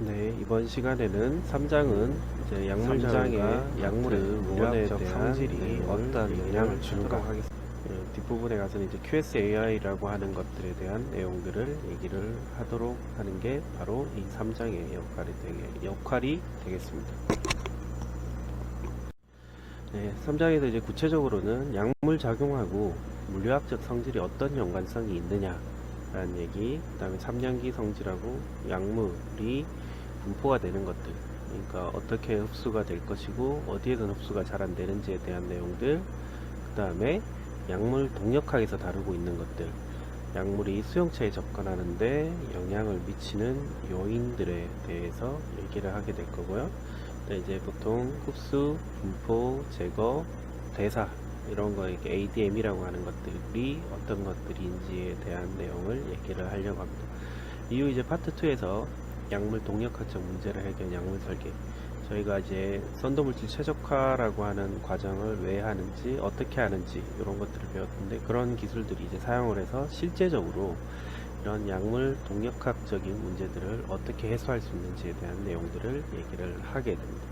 네, 이번 시간에는 3장은 이제 약물장의 약물의 물리학적 성질이 어떤 영향을 주는가 하겠습니다. 뒷부분에 가서는 이제 QSAI라고 하는 것들에 대한 내용들을 얘기를 하도록 하는 게 바로 이 3장의 역할이 되겠습니다. 네, 3장에서 이제 구체적으로는 약물 작용하고 물리학적 성질이 어떤 연관성이 있느냐 라는 얘기, 그 다음에 3년기 성질하고 약물이 분포가 되는 것들, 그러니까 어떻게 흡수가 될 것이고 어디에서는 흡수가 잘 안 되는지에 대한 내용들, 그 다음에 약물 동력학에서 다루고 있는 것들, 약물이 수용체에 접근하는데 영향을 미치는 요인들에 대해서 얘기를 하게 될 거고요. 이제 보통 흡수, 분포, 제거, 대사 이런 거 이렇게 ADM이라고 하는 것들이 어떤 것들인지에 대한 내용을 얘기를 하려고 합니다. 이후 이제 파트 2에서 약물 동력학적 문제를 해결 약물 설계, 저희가 이제 선도물질 최적화라고 하는 과정을 왜 하는지 어떻게 하는지 이런 것들을 배웠는데, 그런 기술들이 이제 사용을 해서 실제적으로 이런 약물 동력학적인 문제들을 어떻게 해소할 수 있는지에 대한 내용들을 얘기를 하게 됩니다.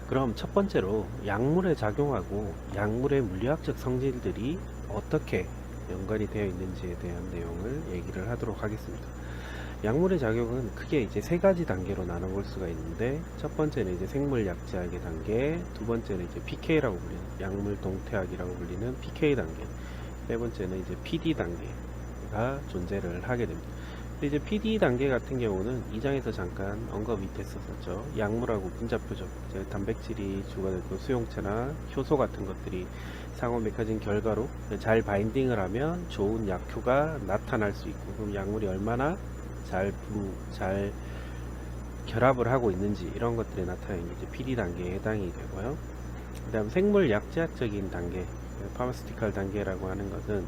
그럼 첫 번째로 약물에 작용하고 약물의 물리학적 성질들이 어떻게 연관이 되어 있는지에 대한 내용을 얘기를 하도록 하겠습니다. 약물의 작용은 크게 이제 세 가지 단계로 나눠볼 수가 있는데, 첫 번째는 이제 생물 약제학의 단계, 두 번째는 이제 PK라고 불리는 약물 동태학이라고 불리는 PK 단계, 세 번째는 이제 PD 단계가 존재를 하게 됩니다. 근데 이제 PD 단계 같은 경우는 이 장에서 잠깐 언급이 됐었죠. 약물하고 분자표적, 이제 단백질이 주가 되고 수용체나 효소 같은 것들이 상호 맺혀진 결과로 잘 바인딩을 하면 좋은 약효가 나타날 수 있고, 그럼 약물이 얼마나 잘 결합을 하고 있는지 이런 것들이 나타나는 게 이제 PD 단계에 해당이 되고요. 그 다음 생물 약제학적인 단계, 파마스티컬 단계라고 하는 것은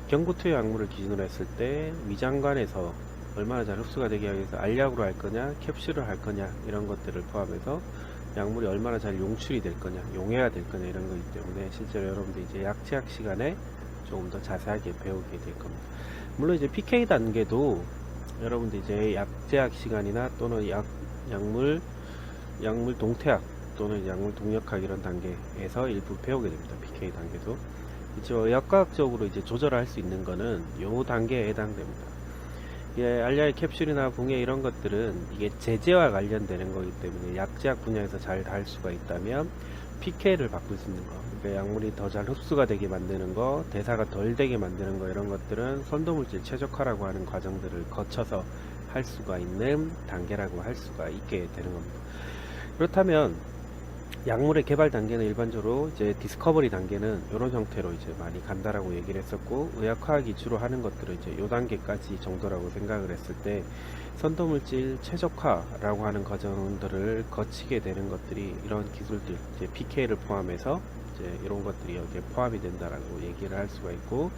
경구투여 약물을 기준으로 했을 때 위장관에서 얼마나 잘 흡수가 되게 하기 위해서 알약으로 할 거냐, 캡슐을 할 거냐 이런 것들을 포함해서 약물이 얼마나 잘 용출이 될 거냐, 용해가 될 거냐 이런 거기 때문에 실제로 여러분들 이제 약제학 시간에 조금 더 자세하게 배우게 될 겁니다. 물론 이제 PK 단계도 여러분들 이제 약제학 시간이나 또는 약물 동태학 또는 약물 동력학 이런 단계에서 일부 배우게 됩니다. PK 단계도. 그렇죠. 역학적으로 이제 조절할 수 있는 거는 요 단계에 해당됩니다. 예, 알약의 캡슐이나 붕해 이런 것들은 이게 제재와 관련되는 거기 때문에 약제학 분야에서 잘 달 수가 있다면 PK를 바꿀 수 있는 거, 그러니까 약물이 더 잘 흡수가 되게 만드는 거, 대사가 덜 되게 만드는 거, 이런 것들은 선도물질 최적화라고 하는 과정들을 거쳐서 할 수가 있는 단계라고 할 수가 있게 되는 겁니다. 그렇다면 약물의 개발 단계는 일반적으로 이제 디스커버리 단계는 이런 형태로 이제 많이 간다라고 얘기를 했었고, 의학화학이 주로 하는 것들은 이제 요 단계까지 정도라고 생각을 했을 때, 선도물질 최적화라고 하는 과정들을 거치게 되는 것들이 이런 기술들, 이제 PK를 포함해서 이제 이런 것들이 여기에 포함이 된다라고 얘기를 할 수가 있고,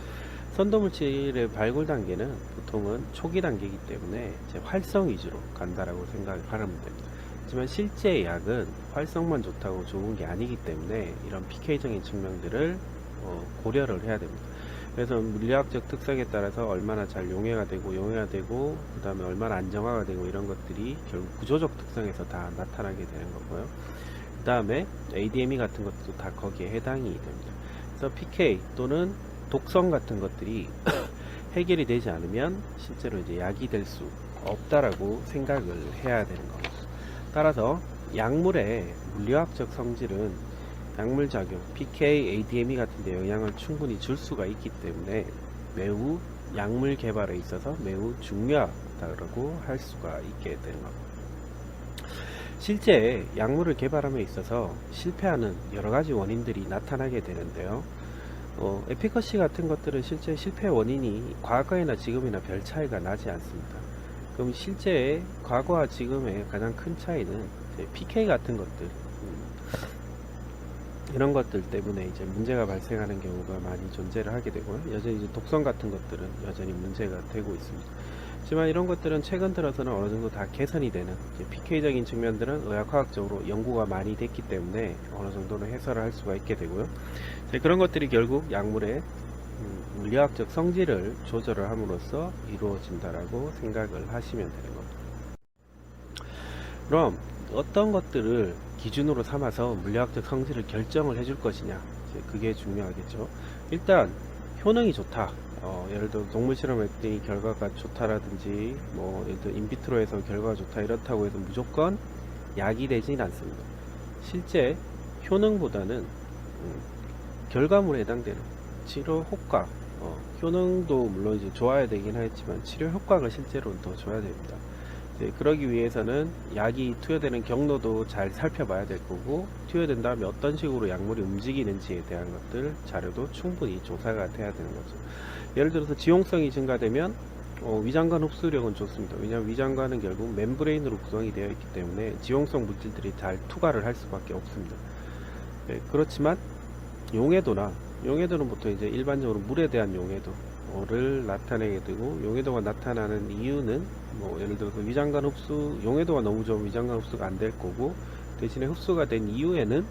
선도물질의 발굴 단계는 보통은 초기 단계이기 때문에 이제 활성 위주로 간다라고 생각을 하면 됩니다. 하지만 실제 약은 활성만 좋다고 좋은 게 아니기 때문에 이런 PK적인 측면들을 고려를 해야 됩니다. 그래서 물리학적 특성에 따라서 얼마나 잘 용해가 되고 그 다음에 얼마나 안정화가 되고 이런 것들이 결국 구조적 특성에서 다 나타나게 되는 거고요. 그 다음에 ADME 같은 것도 다 거기에 해당이 됩니다. 그래서 PK 또는 독성 같은 것들이 해결이 되지 않으면 실제로 이제 약이 될 수 없다라고 생각을 해야 되는 겁니다. 따라서 약물의 물리학적 성질은 약물작용, PK, ADME 같은 데 영향을 충분히 줄 수가 있기 때문에 매우 약물 개발에 있어서 매우 중요하다고 할 수가 있게 되는 겁니다. 실제 약물을 개발함에 있어서 실패하는 여러가지 원인들이 나타나게 되는데요. 에피커시 같은 것들은 실제 실패 원인이 과거에나 지금이나 별 차이가 나지 않습니다. 그럼 실제 과거와 지금의 가장 큰 차이는 PK 같은 것들, 이런 것들 때문에 이제 문제가 발생하는 경우가 많이 존재를 하게 되고요. 여전히 이제 독성 같은 것들은 여전히 문제가 되고 있습니다. 하지만 이런 것들은 최근 들어서는 어느 정도 다 개선이 되는, PK적인 측면들은 의학화학적으로 연구가 많이 됐기 때문에 어느 정도는 해설을 할 수가 있게 되고요. 그런 것들이 결국 약물의 물리학적 성질을 조절을 함으로써 이루어진다라고 생각을 하시면 되는 겁니다. 그럼 어떤 것들을 기준으로 삼아서 물리학적 성질을 결정을 해줄 것이냐, 이제 그게 중요하겠죠. 일단 효능이 좋다. 예를 들어 동물 실험했더니 결과가 좋다라든지, 뭐 예를 들어 인비트로에서 결과가 좋다 이렇다고 해서 무조건 약이 되진 않습니다. 실제 효능보다는 결과물에 해당되는 치료 효과, 효능도 물론 이제 좋아야 되긴 하겠지만 치료 효과가 실제로는 더 줘야 됩니다. 그러기 위해서는 약이 투여되는 경로도 잘 살펴봐야 될 거고, 투여된 다음에 어떤 식으로 약물이 움직이는지에 대한 것들 자료도 충분히 조사가 돼야 되는 거죠. 예를 들어서 지용성이 증가되면 위장관 흡수력은 좋습니다. 왜냐하면 위장관은 결국 멤브레인으로 구성이 되어 있기 때문에 지용성 물질들이 잘 투과를 할 수밖에 없습니다. 그렇지만 용해도는 보통 이제 일반적으로 물에 대한 용해도를 나타내게 되고, 용해도가 나타나는 이유는 뭐 예를 들어서 위장관 흡수, 용해도가 너무 좋으면 위장관 흡수가 안 될 거고, 대신에 흡수가 된 이후에는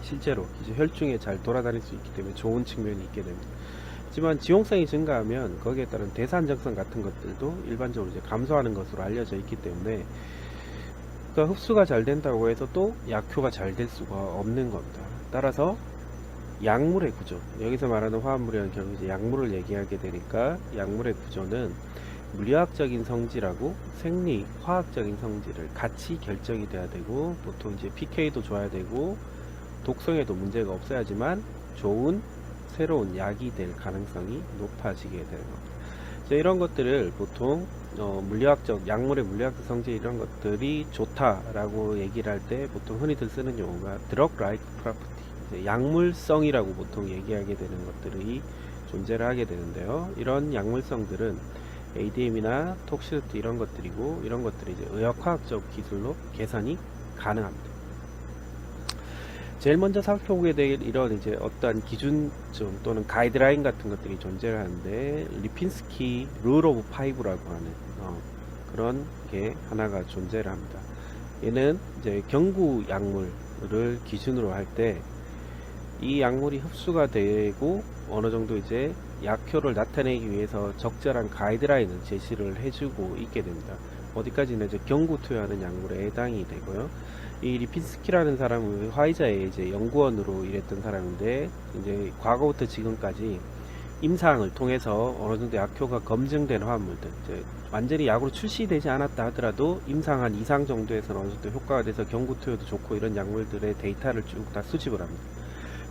실제로 이제 혈중에 잘 돌아다닐 수 있기 때문에 좋은 측면이 있게 됩니다. 하지만 지용성이 증가하면 거기에 따른 대사안정성 같은 것들도 일반적으로 이제 감소하는 것으로 알려져 있기 때문에, 그러니까 흡수가 잘 된다고 해서 또 약효가 잘 될 수가 없는 겁니다. 따라서 약물의 구조, 여기서 말하는 화합물이라는 결국 이제 약물을 얘기하게 되니까, 약물의 구조는 물리학적인 성질하고 생리 화학적인 성질을 같이 결정이 돼야 되고, 보통 이제 PK도 줘야 되고 독성에도 문제가 없어야지만 좋은 새로운 약이 될 가능성이 높아지게 되는 겁니다. 이런 것들을 보통 약물의 물리학적 성질 이런 것들이 좋다라고 얘기를 할 때 보통 흔히들 쓰는 용어가 drug like property, 약물성이라고 보통 얘기하게 되는 것들이 존재를 하게 되는데요. 이런 약물성들은 ADM이나 톡시드 이런 것들이고, 이런 것들이 이제 의학화학적 기술로 개선이 가능합니다. 제일 먼저 살펴보게 될 이런 이제 어떠한 기준점 또는 가이드라인 같은 것들이 존재를 하는데, 리핀스키 룰 오브 파이브라고 하는 그런 게 하나가 존재를 합니다. 얘는 이제 경구 약물을 기준으로 할 때 이 약물이 흡수가 되고 어느 정도 이제 약효를 나타내기 위해서 적절한 가이드라인을 제시를 해주고 있게 됩니다. 어디까지는 이제 경구 투여하는 약물에 해당이 되고요. 이 리핀스키라는 사람은 화이자의 이제 연구원으로 일했던 사람인데, 이제 과거부터 지금까지 임상을 통해서 어느 정도 약효가 검증된 화합물들, 이제 완전히 약으로 출시되지 않았다 하더라도 임상 한 이상 정도에서는 어느 정도 효과가 돼서 경구 투여도 좋고 이런 약물들의 데이터를 쭉 다 수집을 합니다.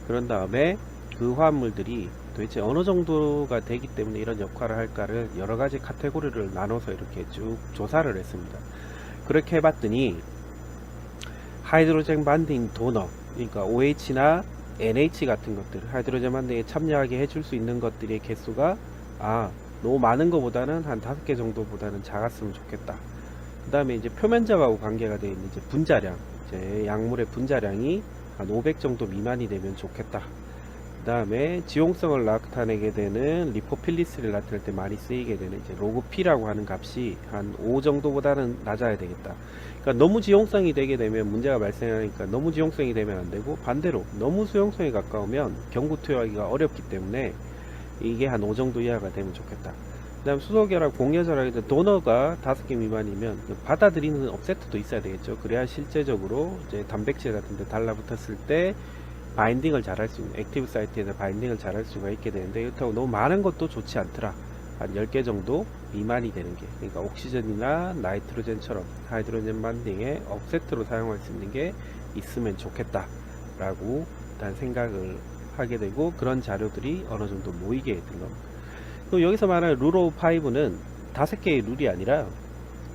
그런 다음에 그 화합물들이 도대체 어느 정도가 되기 때문에 이런 역할을 할까를 여러 가지 카테고리를 나눠서 이렇게 쭉 조사를 했습니다. 그렇게 해봤더니 하이드로젠 반딩 도너, 그러니까 OH나 NH 같은 것들, 하이드로젠 반딩에 참여하게 해줄 수 있는 것들의 개수가 너무 많은 것보다는 한 5개 정도보다는 작았으면 좋겠다. 그 다음에 이제 표면적하고 관계가 되어 있는 이제 분자량, 이제 약물의 분자량이 한 500 정도 미만이 되면 좋겠다. 그 다음에 지용성을 나타내게 되는 리포필리스를 나타낼 때 많이 쓰이게 되는 이제 로그 P라고 하는 값이 한 5 정도보다는 낮아야 되겠다. 그러니까 너무 지용성이 되게 되면 문제가 발생하니까 너무 지용성이 되면 안 되고, 반대로 너무 수용성에 가까우면 경구 투여하기가 어렵기 때문에 이게 한 5 정도 이하가 되면 좋겠다. 그 다음 수소결합, 공여절합, 도너가 5개 미만이면 받아들이는 업세트도 있어야 되겠죠. 그래야 실제적으로 이제 단백질 같은 데 달라붙었을 때 바인딩을 잘 할 수 있는, 액티브 사이트에서 바인딩을 잘 할 수가 있게 되는데, 그렇다고 너무 많은 것도 좋지 않더라. 한 10개 정도 미만이 되는 게, 그러니까 옥시전이나 나이트로젠처럼 하이드로젠 반딩에 업세트로 사용할 수 있는 게 있으면 좋겠다 라고 일단 생각을 하게 되고, 그런 자료들이 어느 정도 모이게 된 겁니다. 그럼 여기서 말하는 룰 오브 5는 5개의 룰이 아니라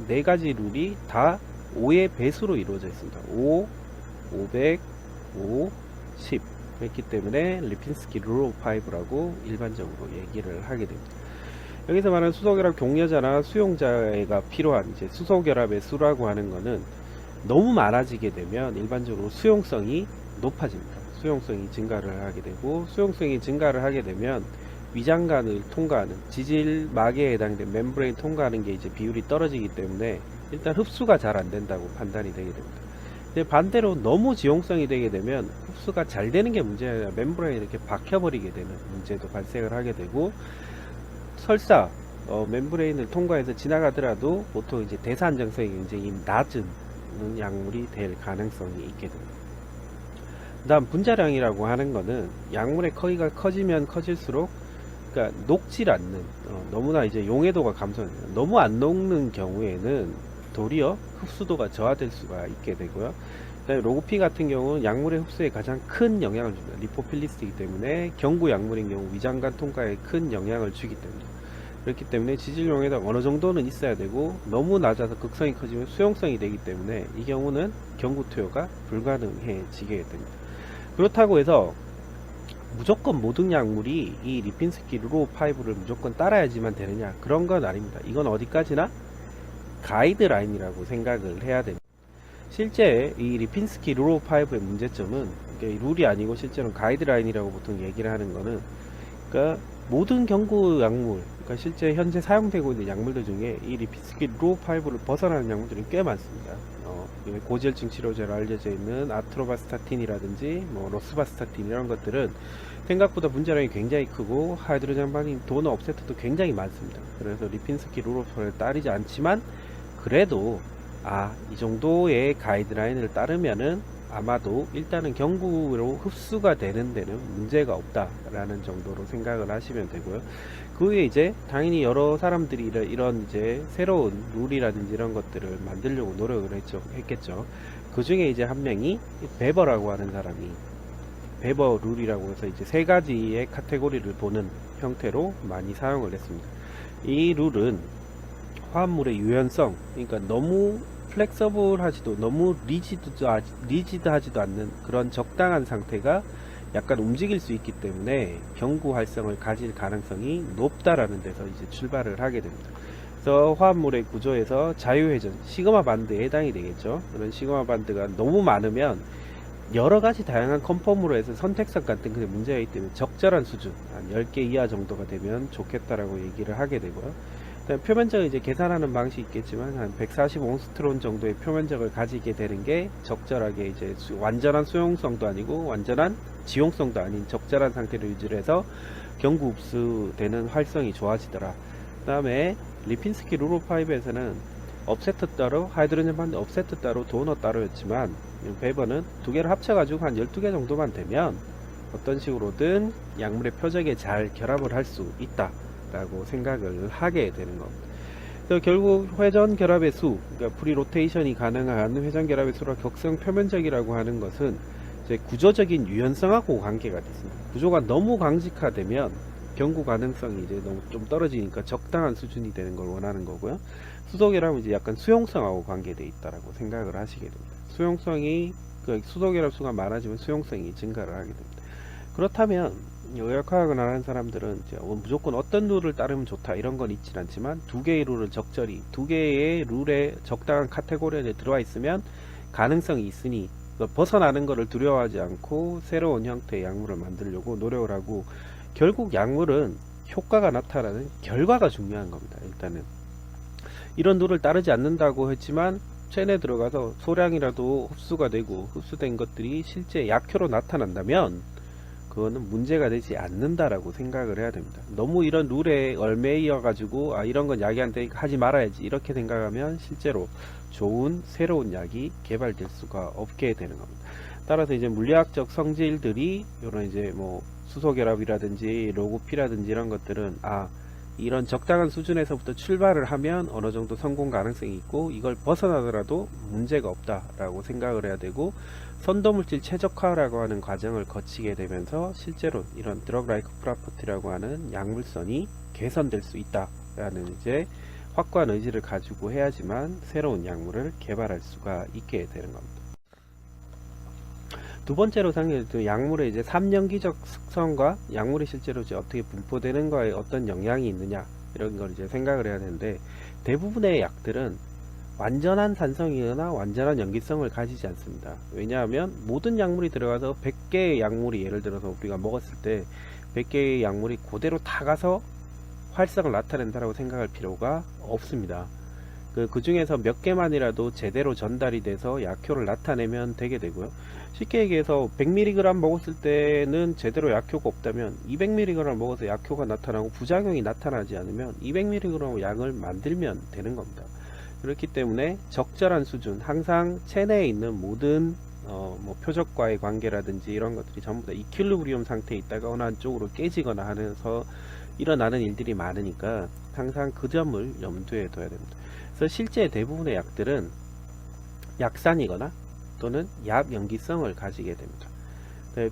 4가지 룰이 다 5의 배수로 이루어져 있습니다. 5, 500, 5, 10 그렇기 때문에 리핀스키 룰 오브 5라고 일반적으로 얘기를 하게 됩니다. 여기서 말하는 수소결합 경려자나 수용자가 필요한 이제 수소결합의 수라고 하는 거는 너무 많아지게 되면 일반적으로 수용성이 높아집니다. 수용성이 증가를 하게 되고, 수용성이 증가를 하게 되면 위장관을 통과하는 지질막에 해당된 멤브레인 통과하는 게 이제 비율이 떨어지기 때문에 일단 흡수가 잘 안 된다고 판단이 되게 됩니다. 근데 반대로 너무 지용성이 되게 되면 흡수가 잘 되는 게 문제가 아니라 멤브레인이 이렇게 박혀버리게 되는 문제도 발생을 하게 되고, 설사 멤브레인을 통과해서 지나가더라도 보통 이제 대사 안정성이 굉장히 낮은 약물이 될 가능성이 있게 됩니다. 다음 분자량이라고 하는 거는 약물의 크기가 커지면 커질수록 그러니까 녹질 않는 너무나 이제 용해도가 감소합니다. 너무 안 녹는 경우에는 도리어 흡수도가 저하될 수가 있게 되고요. 그다음에 로고피 같은 경우는 약물의 흡수에 가장 큰 영향을 줍니다. 리포필리스이기 때문에 경구 약물인 경우 위장관 통과에 큰 영향을 주기 때문에 그렇기 때문에 지질 용해도가 어느 정도는 있어야 되고 너무 낮아서 극성이 커지면 수용성이 되기 때문에 이 경우는 경구 투여가 불가능해지게 됩니다. 그렇다고 해서 무조건 모든 약물이 이 리핀스키 룰5 5를 무조건 따라야지만 되느냐 그런 건 아닙니다. 이건 어디까지나 가이드라인이라고 생각을 해야 됩니다. 실제 이 리핀스키 룰5 5의 문제점은 룰이 아니고 실제로 가이드라인이라고 보통 얘기를 하는 거는 그러니까 모든 경구 약물 그러니까 실제 현재 사용되고 있는 약물들 중에 이 리핀스키 룰5 5를 벗어나는 약물들이 꽤 많습니다. 고지혈증 치료제로 알려져 있는 아트로바스타틴이라든지 뭐 로스바스타틴 이런 것들은 생각보다 분자량이 굉장히 크고 하이드로젠 반응 도너 업세트도 굉장히 많습니다. 그래서 리핀스키 룰5 5를 따르지 않지만 그래도 이 정도의 가이드라인을 따르면은 아마도 일단은 경구로 흡수가 되는 데는 문제가 없다라는 정도로 생각을 하시면 되고요. 그 후에 이제 당연히 여러 사람들이 이런 이제 새로운 룰이라든지 이런 것들을 만들려고 노력을 했겠죠. 그 중에 이제 한 명이 베버라고 하는 사람이 베버 룰이라고 해서 이제 세 가지의 카테고리를 보는 형태로 많이 사용을 했습니다. 이 룰은 화합물의 유연성, 그러니까 너무 플렉서블하지도 너무 리지드하지도 않는 그런 적당한 상태가 약간 움직일 수 있기 때문에 경구 활성을 가질 가능성이 높다라는 데서 이제 출발을 하게 됩니다. 그래서 화합물의 구조에서 자유회전, 시그마 반드에 해당이 되겠죠. 그런 시그마 반드가 너무 많으면 여러 가지 다양한 컨펌으로 해서 선택성 같은 그런 문제가 있기 때문에 적절한 수준, 한 10개 이하 정도가 되면 좋겠다라고 얘기를 하게 되고요. 표면적을 이제 계산하는 방식이 있겠지만 한 145옹스트론 정도의 표면적을 가지게 되는 게 적절하게 이제 완전한 수용성도 아니고 완전한 지용성도 아닌 적절한 상태를 유지해서 경구 흡수되는 활성이 좋아지더라. 그 다음에 리핀스키 룰5 5에서는 업세트 따로 하이드로젠 반드 업세트 따로 도너 따로였지만 베버는 두 개를 합쳐가지고 한 12개 정도만 되면 어떤 식으로든 약물의 표적에 잘 결합을 할 수 있다 라고 생각을 하게 되는 겁니다. 그래서 결국 회전 결합의 수, 그러니까 프리 로테이션이 가능한 회전 결합의 수라 격성 표면적이라고 하는 것은 이제 구조적인 유연성하고 관계가 있습니다. 구조가 너무 강직화되면 경구 가능성이 이제 너무 좀 떨어지니까 적당한 수준이 되는 걸 원하는 거고요. 수소 결합은 이제 약간 수용성하고 관계되어 있다라고 생각을 하시게 됩니다. 수용성이 수소 결합 수가 많아지면 수용성이 증가를 하게 됩니다. 그렇다면 의학화학을 하는 사람들은 이제 무조건 어떤 룰을 따르면 좋다 이런 건 있진 않지만 두 개의 룰을 적절히 두 개의 룰에 적당한 카테고리에 들어와 있으면 가능성이 있으니 벗어나는 것을 두려워하지 않고 새로운 형태의 약물을 만들려고 노력을 하고 결국 약물은 효과가 나타나는 결과가 중요한 겁니다. 일단은 이런 룰을 따르지 않는다고 했지만 체내에 들어가서 소량이라도 흡수가 되고 흡수된 것들이 실제 약효로 나타난다면 그거는 문제가 되지 않는다라고 생각을 해야 됩니다. 너무 이런 룰에 얽매여 가지고 이런 건 약이 안 되니까 하지 말아야지 이렇게 생각하면 실제로 좋은 새로운 약이 개발될 수가 없게 되는 겁니다. 따라서 이제 물리학적 성질들이 이런 이제 뭐 수소결합이라든지 로고피라든지 이런 것들은 이런 적당한 수준에서부터 출발을 하면 어느 정도 성공 가능성이 있고 이걸 벗어나더라도 문제가 없다라고 생각을 해야 되고 선도물질 최적화라고 하는 과정을 거치게 되면서 실제로 이런 드럭 라이크 프로퍼티라고 하는 약물성이 개선될 수 있다라는 이제 확고한 의지를 가지고 해야지만 새로운 약물을 개발할 수가 있게 되는 겁니다. 두 번째로 상기할 약물의 이제 3연기적 특성과 약물이 실제로 이제 어떻게 분포되는 거에 어떤 영향이 있느냐 이런 걸 이제 생각을 해야 되는데 대부분의 약들은 완전한 산성이거나 완전한 연기성을 가지지 않습니다. 왜냐하면 모든 약물이 들어가서 100개의 약물이 예를 들어서 우리가 먹었을 때 100개의 약물이 그대로 다 가서 활성을 나타낸다라고 생각할 필요가 없습니다. 그 중에서 몇 개만이라도 제대로 전달이 돼서 약효를 나타내면 되게 되고요. 쉽게 얘기해서 100mg 먹었을 때는 제대로 약효가 없다면 200mg 먹어서 약효가 나타나고 부작용이 나타나지 않으면 200mg 약을 만들면 되는 겁니다. 그렇기 때문에 적절한 수준, 항상 체내에 있는 모든 뭐 표적과의 관계라든지 이런 것들이 전부 다 이퀄리브리엄 상태에 있다가 어느 한쪽으로 깨지거나 하면서 일어나는 일들이 많으니까 항상 그 점을 염두에 둬야 됩니다. 그래서 실제 대부분의 약들은 약산이거나 또는 약 염기성을 가지게 됩니다.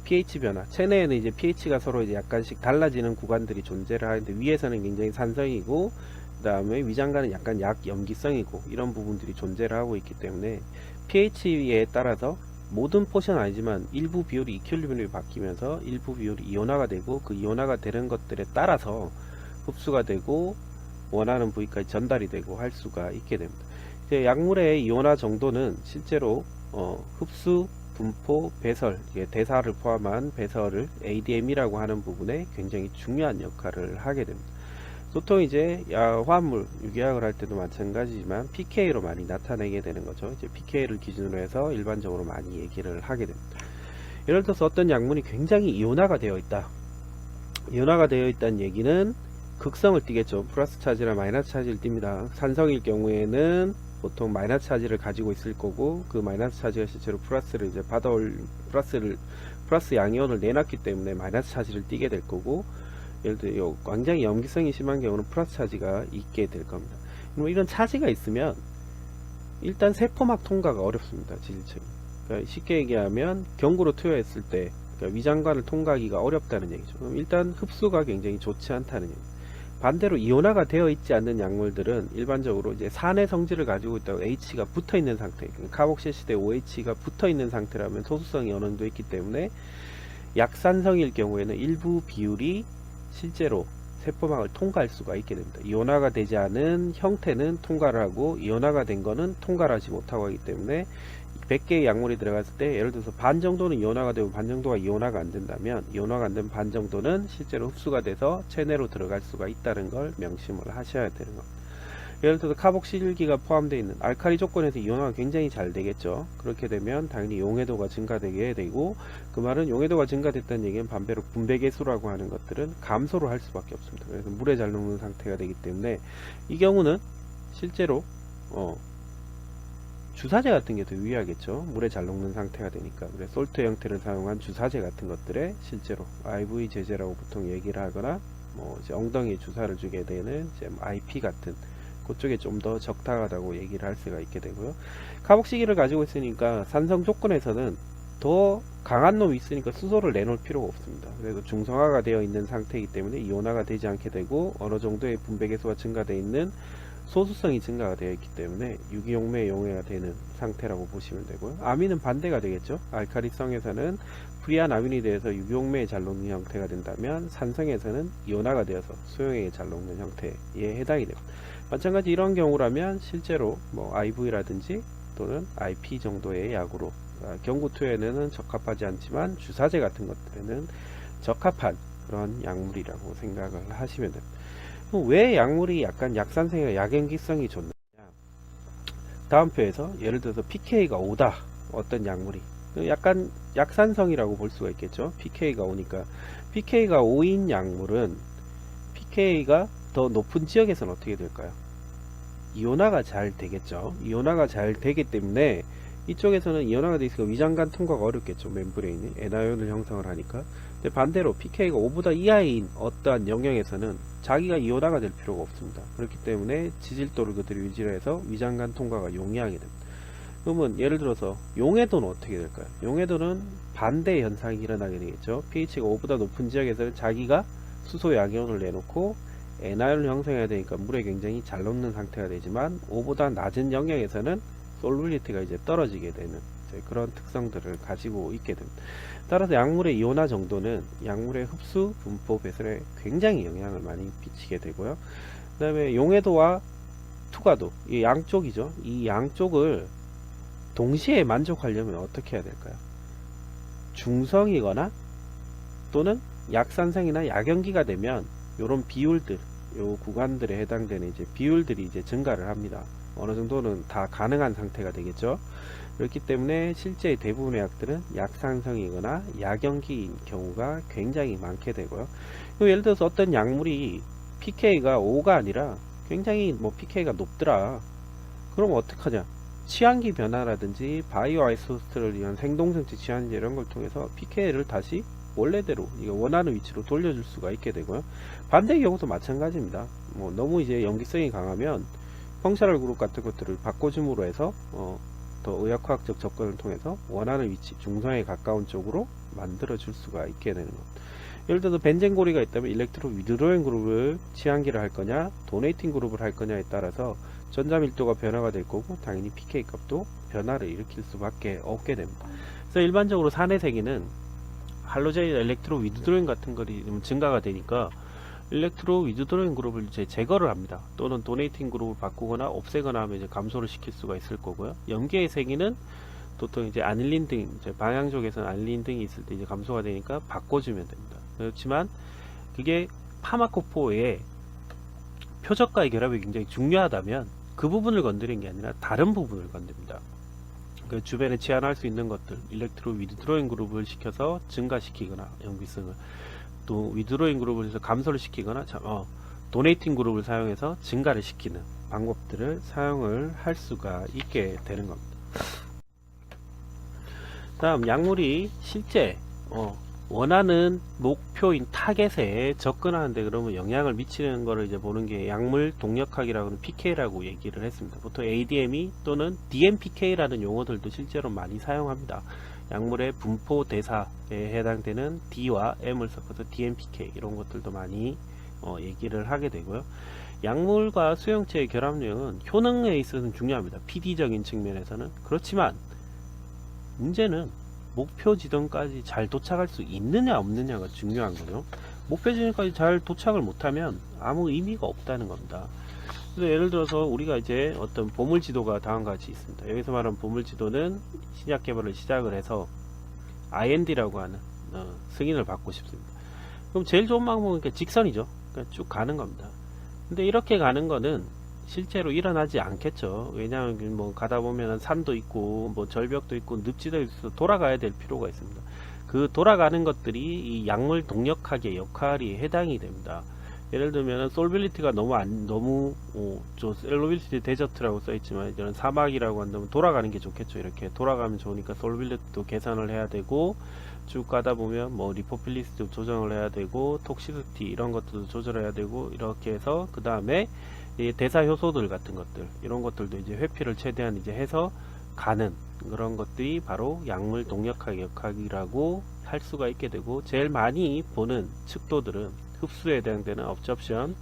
pH 변화, 체내에는 이제 pH가 서로 이제 약간씩 달라지는 구간들이 존재를 하는데 위에서는 굉장히 산성이고 그 다음에 위장관은 약간 약 염기성이고 이런 부분들이 존재를 하고 있기 때문에 pH에 따라서 모든 포션 아니지만 일부 비율이 이퀄리브리엄이 바뀌면서 일부 비율이 이온화가 되고 그 이온화가 되는 것들에 따라서 흡수가 되고 원하는 부위까지 전달이 되고 할 수가 있게 됩니다. 이제 약물의 이온화 정도는 실제로 흡수, 분포, 배설, 대사를 포함한 배설을 ADM이라고 하는 부분에 굉장히 중요한 역할을 하게 됩니다. 보통 이제 화합물, 유기약을 할 때도 마찬가지지만 pK로 많이 나타내게 되는 거죠. 이제 pK를 기준으로 해서 일반적으로 많이 얘기를 하게 됩니다. 예를 들어서 어떤 약물이 굉장히 이온화가 되어 있다. 이온화가 되어 있다는 얘기는 극성을 띠겠죠. 플러스 차지나 마이너스 차지를 띱니다. 산성일 경우에는 보통 마이너스 차지를 가지고 있을 거고 그 마이너스 차지가 실제로 플러스를 이제 받아올 플러스 양이온을 내놨기 때문에 마이너스 차지를 띠게 될 거고 예를 들어 굉장히 염기성이 심한 경우는 플러스 차지가 있게 될 겁니다. 그럼 이런 차지가 있으면 일단 세포막 통과가 어렵습니다. 지질층이. 그러니까 쉽게 얘기하면 경구로 투여했을 때 그러니까 위장관을 통과하기가 어렵다는 얘기죠. 그럼 일단 흡수가 굉장히 좋지 않다는 얘기입니다. 반대로 이온화가 되어 있지 않는 약물들은 일반적으로 이제 산의 성질을 가지고 있다고 H가 붙어 있는 상태, 카복실시대 OH가 붙어 있는 상태라면 소수성이 어느 정도 있기 때문에 약산성일 경우에는 일부 비율이 실제로 세포막을 통과할 수가 있게 됩니다. 이온화가 되지 않은 형태는 통과를 하고 이온화가 된 거는 통과를 하지 못하고 하기 때문에 100개의 약물이 들어갔을 때 예를 들어서 반 정도는 이온화가 되고 반 정도가 이온화가 안 된다면 이온화가 안 된 반 정도는 실제로 흡수가 돼서 체내로 들어갈 수가 있다는 걸 명심을 하셔야 되는 겁니다. 예를 들어서 카복실기가 포함되어 있는 알카리 조건에서 이온화가 굉장히 잘 되겠죠. 그렇게 되면 당연히 용해도가 증가되게 되고 그 말은 용해도가 증가됐다는 얘기는 반대로 분배계수라고 하는 것들은 감소를 할 수밖에 없습니다. 그래서 물에 잘 녹는 상태가 되기 때문에 이 경우는 실제로 주사제 같은 게 더 유의하겠죠. 물에 잘 녹는 상태가 되니까. 그래서 솔트 형태를 사용한 주사제 같은 것들에 실제로 IV 제제라고 보통 얘기를 하거나 뭐 이제 엉덩이에 주사를 주게 되는 이제 IP 같은 그쪽에 좀 더 적당하다고 얘기를 할 수가 있게 되고요. 카복시기를 가지고 있으니까 산성 조건에서는 더 강한 놈이 있으니까 수소를 내놓을 필요가 없습니다. 그래서 중성화가 되어 있는 상태이기 때문에 이온화가 되지 않게 되고 어느 정도의 분배계수가 증가되어 있는 소수성이 증가가 되어 있기 때문에 유기용매에 용해가 되는 상태라고 보시면 되고요. 아민은 반대가 되겠죠. 알카리성에서는 프리한 아민이 되어서 유기용매에 잘 녹는 형태가 된다면 산성에서는 이온화가 되어서 수용액에 잘 녹는 형태에 해당이 됩니다. 마찬가지 이런 경우라면 실제로 뭐 IV라든지 또는 IP 정도의 약으로 경구 투여에는 적합하지 않지만 주사제 같은 것들에는 적합한 그런 약물이라고 생각을 하시면 됩니다. 왜 약물이 약간 약산성이나 약염기성이 좋느냐? 다음 표에서 예를 들어서 pK가 5다. 어떤 약물이 약간 약산성이라고 볼 수가 있겠죠. pK가 5니까 pK가 5인 약물은 pK가 더 높은 지역에서는 어떻게 될까요? 이온화가 잘 되겠죠. 이온화가 잘 되기 때문에 이쪽에서는 이온화가 되어 있으니까 위장관 통과가 어렵겠죠. 멤브레인이 에나이온을 형성을 하니까. 근데 반대로 pK가 5보다 이하인 어떠한 영역에서는 자기가 이온화가 될 필요가 없습니다. 그렇기 때문에 지질도를 그대로 유지를 해서 위장관 통과가 용이하게 됩니다. 그러면 예를 들어서 용해도는 어떻게 될까요? 용해도는 반대 현상이 일어나게 되겠죠. pH가 5보다 높은 지역에서는 자기가 수소 양이온을 내놓고 에나이온을 형성해야 되니까 물에 굉장히 잘 녹는 상태가 되지만 5보다 낮은 영역에서는 솔빌리티가 이제 떨어지게 되는 그런 특성들을 가지고 있게 됩니다. 따라서 약물의 이온화 정도는 약물의 흡수, 분포, 배설에 굉장히 영향을 많이 끼치게 되고요. 그 다음에 용해도와 투과도, 이 양쪽이죠. 이 양쪽을 동시에 만족하려면 어떻게 해야 될까요? 중성이거나 또는 약산성이나 약염기가 되면 이런 비율들, 요 구간들에 해당되는 이제 비율들이 이제 증가를 합니다. 어느 정도는 다 가능한 상태가 되겠죠. 그렇기 때문에 실제 대부분의 약들은 약산성이거나 약염기인 경우가 굉장히 많게 되고요. 예를 들어서 어떤 약물이 pK가 5가 아니라 굉장히 뭐 pK가 높더라. 그럼 어떡하냐? 치환기 변화라든지 바이오 아이소스를 위한 생동정체 치환제 이런 걸 통해서 pK를 다시 원래대로 원하는 위치로 돌려줄 수가 있게 되고요. 반대의 경우도 마찬가지입니다. 뭐 너무 이제 염기성이 강하면 펑셔널 그룹 같은 것들을 바꿔줌으로 해서 더 의학화학적 접근을 통해서 원하는 위치, 중성에 가까운 쪽으로 만들어 줄 수가 있게 되는 것. 예를 들어서 벤젠고리가 있다면 일렉트로 위드로잉 그룹을 치환기를 할 거냐, 도네이팅 그룹을 할 거냐에 따라서 전자 밀도가 변화가 될 거고, 당연히 pK 값도 변화를 일으킬 수밖에 없게 됩니다. 그래서 일반적으로 산해세기는 할로젠 일렉트로 위드로잉 같은 것이 증가가 되니까 일렉트로 위드로잉 그룹을 이제 제거를 합니다. 또는 도네이팅 그룹을 바꾸거나 없애거나 하면 이제 감소를 시킬 수가 있을 거고요. 염계의 세기는 보통 이제 아닐린 등, 이제 방향 쪽에서는 아닐린 등이 있을 때 이제 감소가 되니까 바꿔주면 됩니다. 그렇지만 그게 파마코포의 표적과의 결합이 굉장히 중요하다면 그 부분을 건드린 게 아니라 다른 부분을 건듭니다. 그 주변에 치환할 수 있는 것들, 일렉트로 위드로잉 그룹을 시켜서 증가시키거나 염기성을, 또 위드로잉 그룹을 해서 감소를 시키거나 도네이팅 그룹을 사용해서 증가를 시키는 방법들을 사용을 할 수가 있게 되는 겁니다. 다음, 약물이 실제 원하는 목표인 타겟에 접근하는데 그러면 영향을 미치는 거를 이제 보는 게 약물 동력학이라고 하는 PK라고 얘기를 했습니다. 보통 ADME 또는 DMPK라는 용어들도 실제로 많이 사용합니다. 약물의 분포 대사에 해당되는 D와 M을 섞어서 DMPK 이런 것들도 많이 얘기를 하게 되고요. 약물과 수용체의 결합력은 효능에 있어서는 중요합니다. PD적인 측면에서는. 그렇지만 문제는 목표 지점까지 잘 도착할 수 있느냐 없느냐가 중요한 거죠. 목표 지점까지 잘 도착을 못하면 아무 의미가 없다는 겁니다. 그래서 예를 들어서 우리가 이제 어떤 보물 지도가 다음과 같이 있습니다. 여기서 말하는 보물 지도는 신약 개발을 시작을 해서 IND라고 하는 승인을 받고 싶습니다. 그럼 제일 좋은 방법은 직선이죠. 그러니까 쭉 가는 겁니다. 근데 이렇게 가는 거는 실제로 일어나지 않겠죠. 왜냐하면 뭐 가다 보면 산도 있고 뭐 절벽도 있고 늪지도 있어서 돌아가야 될 필요가 있습니다. 그 돌아가는 것들이 이 약물 동력학의 역할이 해당이 됩니다. 예를 들면 솔빌리티가 너무 솔빌리티 데저트라고 써있지만 이런 사막이라고 한다면 돌아가는 게 좋겠죠. 이렇게 돌아가면 좋으니까 솔빌리티도 계산을 해야 되고, 쭉 가다 보면 뭐 리포필리스도 조정을 해야 되고, 톡시시티 이런 것들도 조절해야 되고, 이렇게 해서 그 다음에 대사 효소들 같은 것들, 이런 것들도 이제 회피를 최대한 이제 해서 가는 그런 것들이 바로 약물 동력학의 역학이라고 할 수가 있게 되고, 제일 많이 보는 척도들은 흡수에 해당되는 업접션,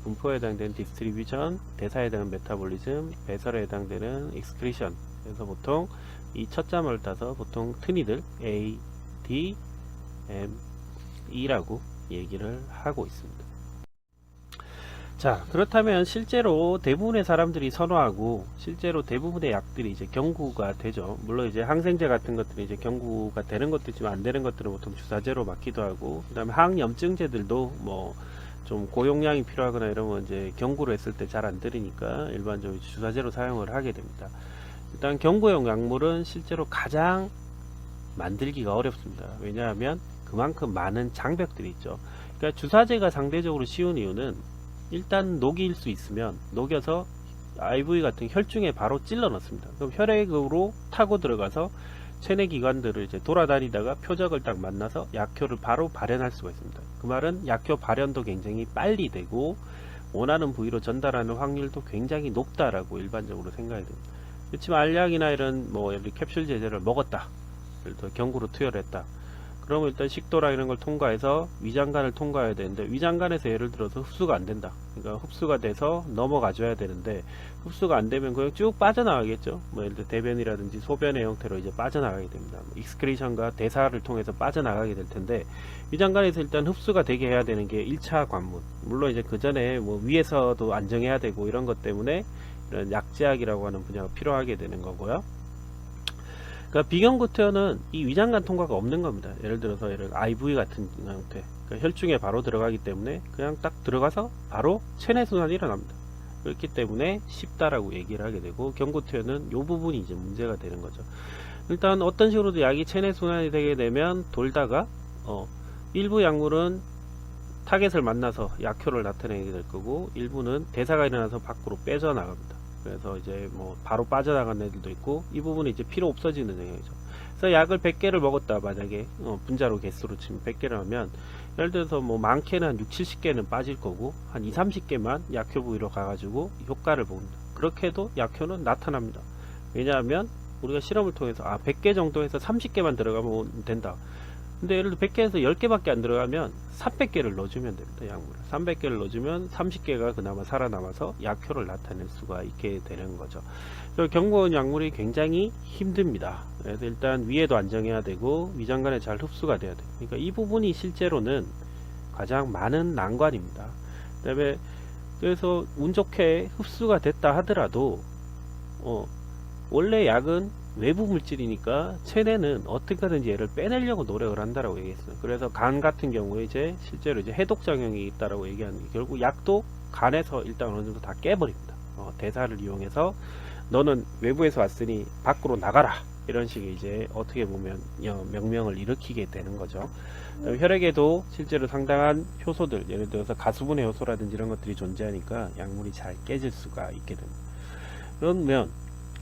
분포에 해당되는 디스트리뷰션, 대사에 해당하는 메타볼리즘, 배설에 해당되는 익스크리션. 그래서 보통 이 첫 자모를 따서 보통 트니들 A, D, M, E라고 얘기를 하고 있습니다. 자, 그렇다면 실제로 대부분의 사람들이 선호하고 실제로 대부분의 약들이 이제 경구가 되죠. 물론 이제 항생제 같은 것들이 이제 경구가 되는 것도 있지만 안 되는 것들은 보통 주사제로 맞기도 하고, 그 다음에 항염증제들도 뭐 좀 고용량이 필요하거나 이러면 이제 경구로 했을 때 잘 안 들으니까 일반적으로 주사제로 사용을 하게 됩니다. 일단 경구용 약물은 실제로 가장 만들기가 어렵습니다. 왜냐하면 그만큼 많은 장벽들이 있죠. 그러니까 주사제가 상대적으로 쉬운 이유는 일단 녹일 수 있으면 녹여서 IV 같은 혈중에 바로 찔러 넣습니다. 그럼 혈액으로 타고 들어가서 체내 기관들을 이제 돌아다니다가 표적을 딱 만나서 약효를 바로 발현할 수가 있습니다. 그 말은 약효 발현도 굉장히 빨리 되고 원하는 부위로 전달하는 확률도 굉장히 높다라고 일반적으로 생각이 됩니다. 그렇지만 알약이나 이런 뭐 캡슐 제제를 먹었다, 예를 들어 경구로 투여했다, 그러면 일단 식도랑 이런 걸 통과해서 위장관을 통과해야 되는데, 위장관에서 예를 들어서 흡수가 안 된다. 그러니까 흡수가 돼서 넘어가 줘야 되는데 흡수가 안 되면 그냥 쭉 빠져나가겠죠. 뭐 예를 들어 대변이라든지 소변의 형태로 이제 빠져나가게 됩니다. 익스크리션과 대사를 통해서 빠져나가게 될 텐데, 위장관에서 일단 흡수가 되게 해야 되는 게 1차 관문. 물론 이제 그 전에 뭐 위에서도 안정해야 되고 이런 것 때문에 이런 약제약이라고 하는 분야가 필요하게 되는 거고요. 그러니까 비경구 투여는 이 위장관 통과가 없는 겁니다. 예를 들어서 IV 같은 형태, 그러니까 혈중에 바로 들어가기 때문에 그냥 딱 들어가서 바로 체내 순환이 일어납니다. 그렇기 때문에 쉽다라고 얘기를 하게 되고, 경구 투여는 이 부분이 이제 문제가 되는 거죠. 일단 어떤 식으로도 약이 체내 순환이 되게 되면 돌다가 일부 약물은 타겟을 만나서 약효를 나타내게 될 거고, 일부는 대사가 일어나서 밖으로 빼져나갑니다. 그래서 이제 뭐 바로 빠져나간 애들도 있고, 이 부분이 이제 필요 없어지는 영역이죠. 그래서 약을 100개를 먹었다, 만약에 분자로 개수로 치면 100개를 하면, 예를 들어서 뭐 많게는 한 6, 70개는 빠질 거고, 한 2, 30개만 약효 부위로 가가지고 효과를 봅니다. 그렇게 해도 약효는 나타납니다. 왜냐하면 우리가 실험을 통해서 100개 정도 해서 30개만 들어가면 된다. 근데 예를 들어 100개에서 10개밖에 안 들어가면 300개를 넣어주면 됩니다. 약물을 300개를 넣어주면 30개가 그나마 살아남아서 약효를 나타낼 수가 있게 되는 거죠. 그래서 경구원 약물이 굉장히 힘듭니다. 그래서 일단 위에도 안정해야 되고 위장관에 잘 흡수가 돼야 돼요. 그러니까 이 부분이 실제로는 가장 많은 난관입니다. 그다음에 그래서 운 좋게 흡수가 됐다 하더라도 원래 약은 외부 물질이니까 체내는 어떻게 하든지 얘를 빼내려고 노력을 한다라고 얘기했어요. 그래서 간 같은 경우에 이제 실제로 이제 해독작용이 있다라고 얘기하는 게, 결국 약도 간에서 일단 어느 정도 다 깨버립니다. 대사를 이용해서 너는 외부에서 왔으니 밖으로 나가라, 이런 식의 이제 어떻게 보면 명령을 일으키게 되는 거죠. 혈액에도 실제로 상당한 효소들, 예를 들어서 가수분해 효소라든지 이런 것들이 존재하니까 약물이 잘 깨질 수가 있게 됩니다. 그러면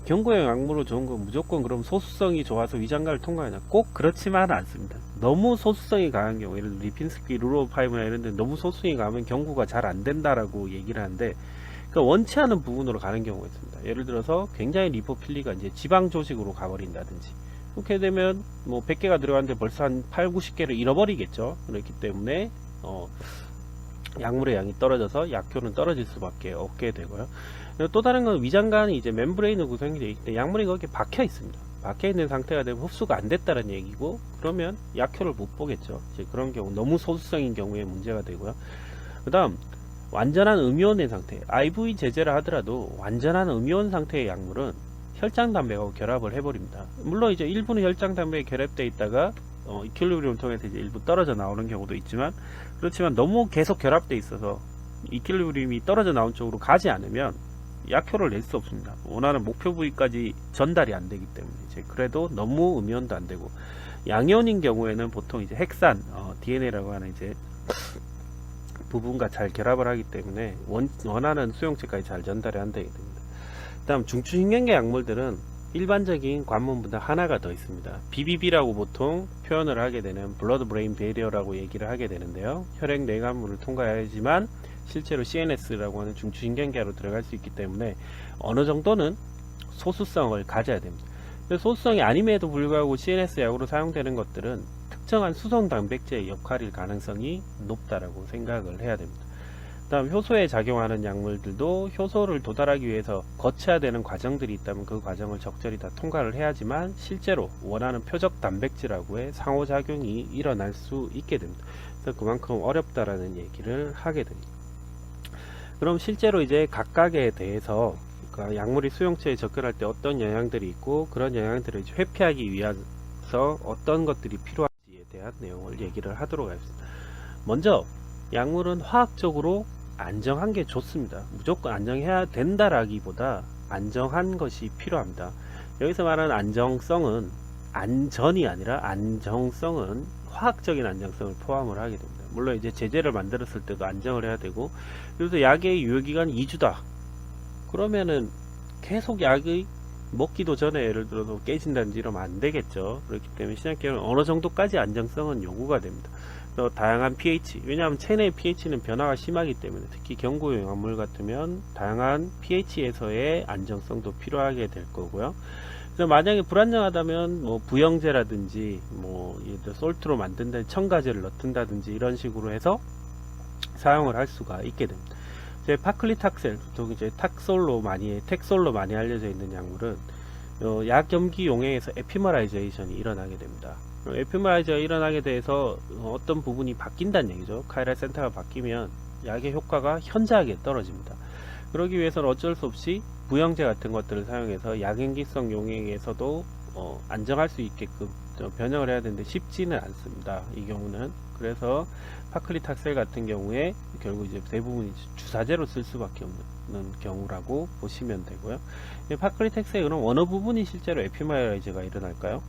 경구형 약물로 좋은 건 무조건 그럼 소수성이 좋아서 위장관을 통과하냐? 꼭 그렇지만은 않습니다. 너무 소수성이 강한 경우, 예를 들어 리핀스키, 루로파이브나 이런 데 너무 소수성이 강하면 경구가 잘 안 된다라고 얘기를 하는데, 그러니까 원치 않은 부분으로 가는 경우가 있습니다. 예를 들어서 굉장히 리포필리가 이제 지방 조직으로 가버린다든지, 그렇게 되면 뭐 100개가 들어갔는데 벌써 한 8, 90개를 잃어버리겠죠. 그렇기 때문에 약물의 양이 떨어져서 약효는 떨어질 수밖에 없게 되고요. 또 다른 건 위장관이 이제 멤브레인으로 구성이 되어 있기 때문에 약물이 거기에 박혀 있습니다. 박혀 있는 상태가 되면 흡수가 안 됐다는 얘기고, 그러면 약효를 못 보겠죠. 이제 그런 경우, 너무 소수성인 경우에 문제가 되고요. 그 다음 완전한 음이온의 상태, IV 제제를 하더라도 완전한 음이온 상태의 약물은 혈장 단백하고 결합을 해버립니다. 물론 이제 일부는 혈장 단백에 결합되어 있다가 이퀄리브리움을 통해서 이제 일부 떨어져 나오는 경우도 있지만, 그렇지만 너무 계속 결합되어 있어서 이퀄리브리움이 떨어져 나온 쪽으로 가지 않으면 약효를 낼 수 없습니다. 원하는 목표 부위까지 전달이 안 되기 때문에, 이제 그래도 너무 음이온도 안 되고, 양이온인 경우에는 보통 이제 핵산, DNA라고 하는 이제 부분과 잘 결합을 하기 때문에 원하는 수용체까지 잘 전달이 안 되게 됩니다. 다음 중추신경계 약물들은 일반적인 관문보다 하나가 더 있습니다. BBB라고 보통 표현을 하게 되는 블러드 브레인 베리어라고 얘기를 하게 되는데요. 혈액 뇌관문을 통과해야지만 실제로 CNS라고 하는 중추신경계로 들어갈 수 있기 때문에 어느 정도는 소수성을 가져야 됩니다. 소수성이 아님에도 불구하고 CNS 약으로 사용되는 것들은 특정한 수성 단백질의 역할일 가능성이 높다라고 생각을 해야 됩니다. 다음 효소에 작용하는 약물들도 효소를 도달하기 위해서 거쳐야 되는 과정들이 있다면 그 과정을 적절히 다 통과를 해야지만 실제로 원하는 표적 단백질하고의 상호작용이 일어날 수 있게 됩니다. 그래서 그만큼 어렵다라는 얘기를 하게 됩니다. 그럼 실제로 이제 각각에 대해서, 그러니까 약물이 수용체에 접근할 때 어떤 영향들이 있고, 그런 영향들을 회피하기 위해서 어떤 것들이 필요한지에 대한 내용을 얘기를 하도록 하겠습니다. 먼저 약물은 화학적으로 안정한 게 좋습니다. 무조건 안정해야 된다라기보다 안정한 것이 필요합니다. 여기서 말하는 안정성은 안전이 아니라 안정성은 화학적인 안정성을 포함을 하게 됩니다. 물론 이제 제제를 만들었을 때도 안정을 해야 되고, 그래서 약의 유효기간 2주다. 그러면은 계속 약의 먹기도 전에 예를 들어서 깨진다든지 이러면 안 되겠죠. 그렇기 때문에 신약계는 어느 정도까지 안정성은 요구가 됩니다. 또 다양한 pH, 왜냐하면 체내의 pH는 변화가 심하기 때문에, 특히 경구용 약물 같으면 다양한 pH에서의 안정성도 필요하게 될 거고요. 그래서 만약에 불안정하다면 뭐 부영제라든지 뭐 예를 들어 솔트로 만든다, 첨가제를 넣든다든지 이런 식으로 해서 사용을 할 수가 있게 됩니다. 이제 파클리탁셀, 보통 이제 텍솔로 많이 알려져 있는 약물은 약염기 용액에서 에피머라이제이션이 일어나게 됩니다. 에피머라이저가 일어나게 돼서 어떤 부분이 바뀐다는 얘기죠. 카이랄 센터가 바뀌면 약의 효과가 현저하게 떨어집니다. 그러기 위해서는 어쩔 수 없이 부영제 같은 것들을 사용해서 약염기성 용액에서도 안정할 수 있게끔 변형을 해야 되는데 쉽지는 않습니다. 이 경우는. 그래서 파클리탁셀 같은 경우에 결국 이제 대부분이 주사제로 쓸 수밖에 없는 경우라고 보시면 되고요. 파클리탁셀은 어느 부분이 실제로 에피머라이저가 일어날까요?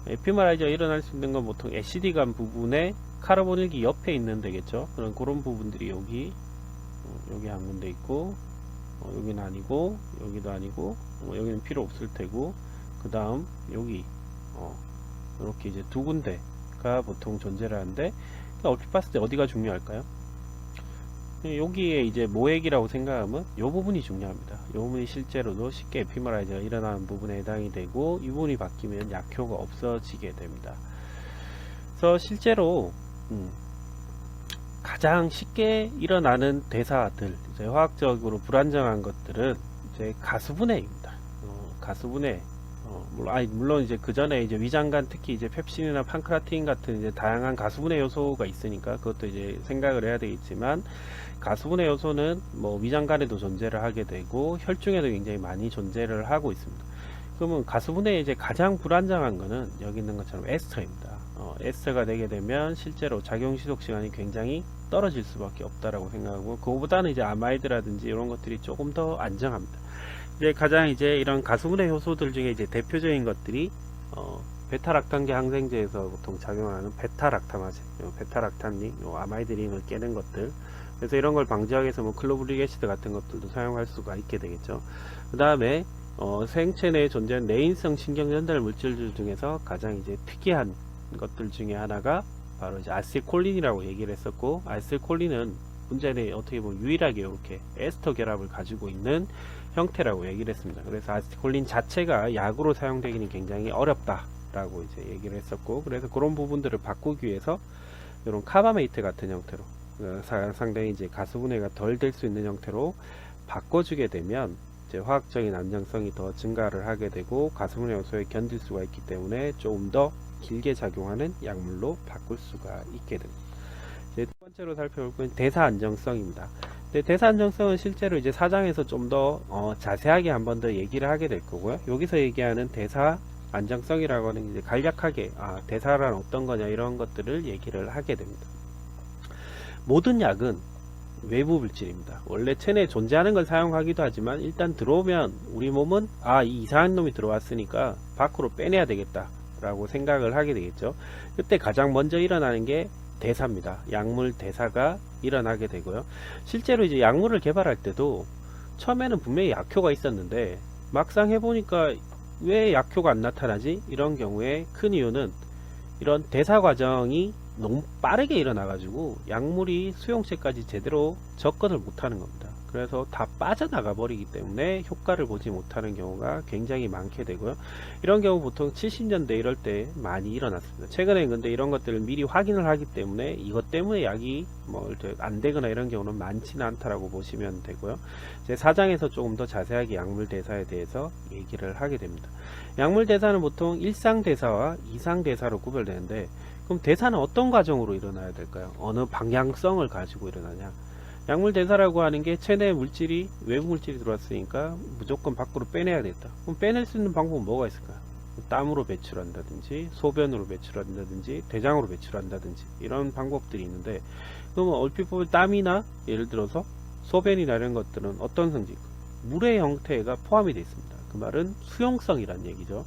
에피머라이저가 일어날 수 있는 건 보통 애시디간 부분에 카르보닐기 옆에 있는 데겠죠. 그런 부분들이 여기 한 군데 있고, 여기는 아니고 여기도 아니고 여기는 필요 없을 테고, 그 다음 여기 이렇게 이제 두 군데가 보통 존재를 하는데, 얼핏 봤을 때 어디가 중요할까요? 여기에 이제 모액이라고 생각하면 이 부분이 중요합니다. 이 부분이 실제로도 쉽게 에피머라이즈가 일어나는 부분에 해당이 되고, 이 부분이 바뀌면 약효가 없어지게 됩니다. 그래서 실제로 가장 쉽게 일어나는 대사들, 이제 화학적으로 불안정한 것들은 이제 가수분해입니다. 가수분해. 물론 이제 그 전에 이제 위장관, 특히 이제 펩신이나 판크라틴 같은 이제 다양한 가수분해 요소가 있으니까 그것도 이제 생각을 해야 되겠지만, 가수분해 요소는 뭐 위장관에도 존재를 하게 되고 혈중에도 굉장히 많이 존재를 하고 있습니다. 그러면 가수분해에 이제 가장 불안정한 거는 여기 있는 것처럼 에스터입니다. 에스터가 되게 되면 실제로 작용 지속 시간이 굉장히 떨어질 수밖에 없다라고 생각하고, 그거보다는 이제 아마이드라든지 이런 것들이 조금 더 안정합니다. 이제 가장 이제 이런 가수분해 효소들 중에 이제 대표적인 것들이 베타락탄계 항생제에서 보통 작용하는 베타락타마제, 베타락탄링, 아마이드링을 깨는 것들. 그래서 이런 걸 방지하기 위해서 뭐 클로브릭 애시드 같은 것들도 사용할 수가 있게 되겠죠. 그 다음에 생체 내에 존재하는 내인성 신경 전달 물질들 중에서 가장 이제 특이한 것들 중에 하나가 바로 이제 아세틸콜린이라고 얘기를 했었고, 아세틸콜린은 문제 내에 어떻게 보면 유일하게 이렇게 에스터 결합을 가지고 있는 형태라고 얘기를 했습니다. 그래서 아세틸콜린 자체가 약으로 사용되기는 굉장히 어렵다라고 이제 얘기를 했었고, 그래서 그런 부분들을 바꾸기 위해서 이런 카바메이트 같은 형태로, 상당히 이제 가수분해가 덜 될 수 있는 형태로 바꿔주게 되면 이제 화학적인 안정성이 더 증가를 하게 되고, 가수분해 요소에 견딜 수가 있기 때문에 조금 더 길게 작용하는 약물로 바꿀 수가 있게 됩니다. 이제 두 번째로 살펴볼 건 대사 안정성입니다. 대사 안정성은 실제로 이제 4장에서 좀 더 자세하게 한 번 더 얘기를 하게 될 거고요. 여기서 얘기하는 대사 안정성이라고 하는 이제 간략하게 대사란 어떤 거냐 이런 것들을 얘기를 하게 됩니다. 모든 약은 외부 물질입니다. 원래 체내에 존재하는 걸 사용하기도 하지만, 일단 들어오면 우리 몸은 이 이상한 놈이 들어왔으니까 밖으로 빼내야 되겠다 라고 생각을 하게 되겠죠. 그때 가장 먼저 일어나는 게 대사입니다. 약물 대사가 일어나게 되고요. 실제로 이제 약물을 개발할 때도 처음에는 분명히 약효가 있었는데 막상 해보니까 왜 약효가 안 나타나지? 이런 경우에 큰 이유는 이런 대사 과정이 너무 빠르게 일어나가지고 약물이 수용체까지 제대로 접근을 못하는 겁니다. 그래서 다 빠져나가 버리기 때문에 효과를 보지 못하는 경우가 굉장히 많게 되고요. 이런 경우 보통 70년대 이럴 때 많이 일어났습니다. 최근에 근데 이런 것들을 미리 확인을 하기 때문에 이것 때문에 약이 뭐 안 되거나 이런 경우는 많지는 않다라고 보시면 되고요. 제 4장에서 조금 더 자세하게 약물 대사에 대해서 얘기를 하게 됩니다. 약물 대사는 보통 일상 대사와 이상 대사로 구별되는데, 그럼 대사는 어떤 과정으로 일어나야 될까요? 어느 방향성을 가지고 일어나냐? 약물 대사라고 하는 게 체내 물질이, 외부 물질이 들어왔으니까 무조건 밖으로 빼내야 되겠다. 그럼 빼낼 수 있는 방법은 뭐가 있을까요? 땀으로 배출한다든지, 소변으로 배출한다든지, 대장으로 배출한다든지 이런 방법들이 있는데, 그러면 얼핏 보면 땀이나 예를 들어서 소변이나 이런 것들은 어떤 성질일까요? 물의 형태가 포함이 되어 있습니다. 그 말은 수용성이란 얘기죠.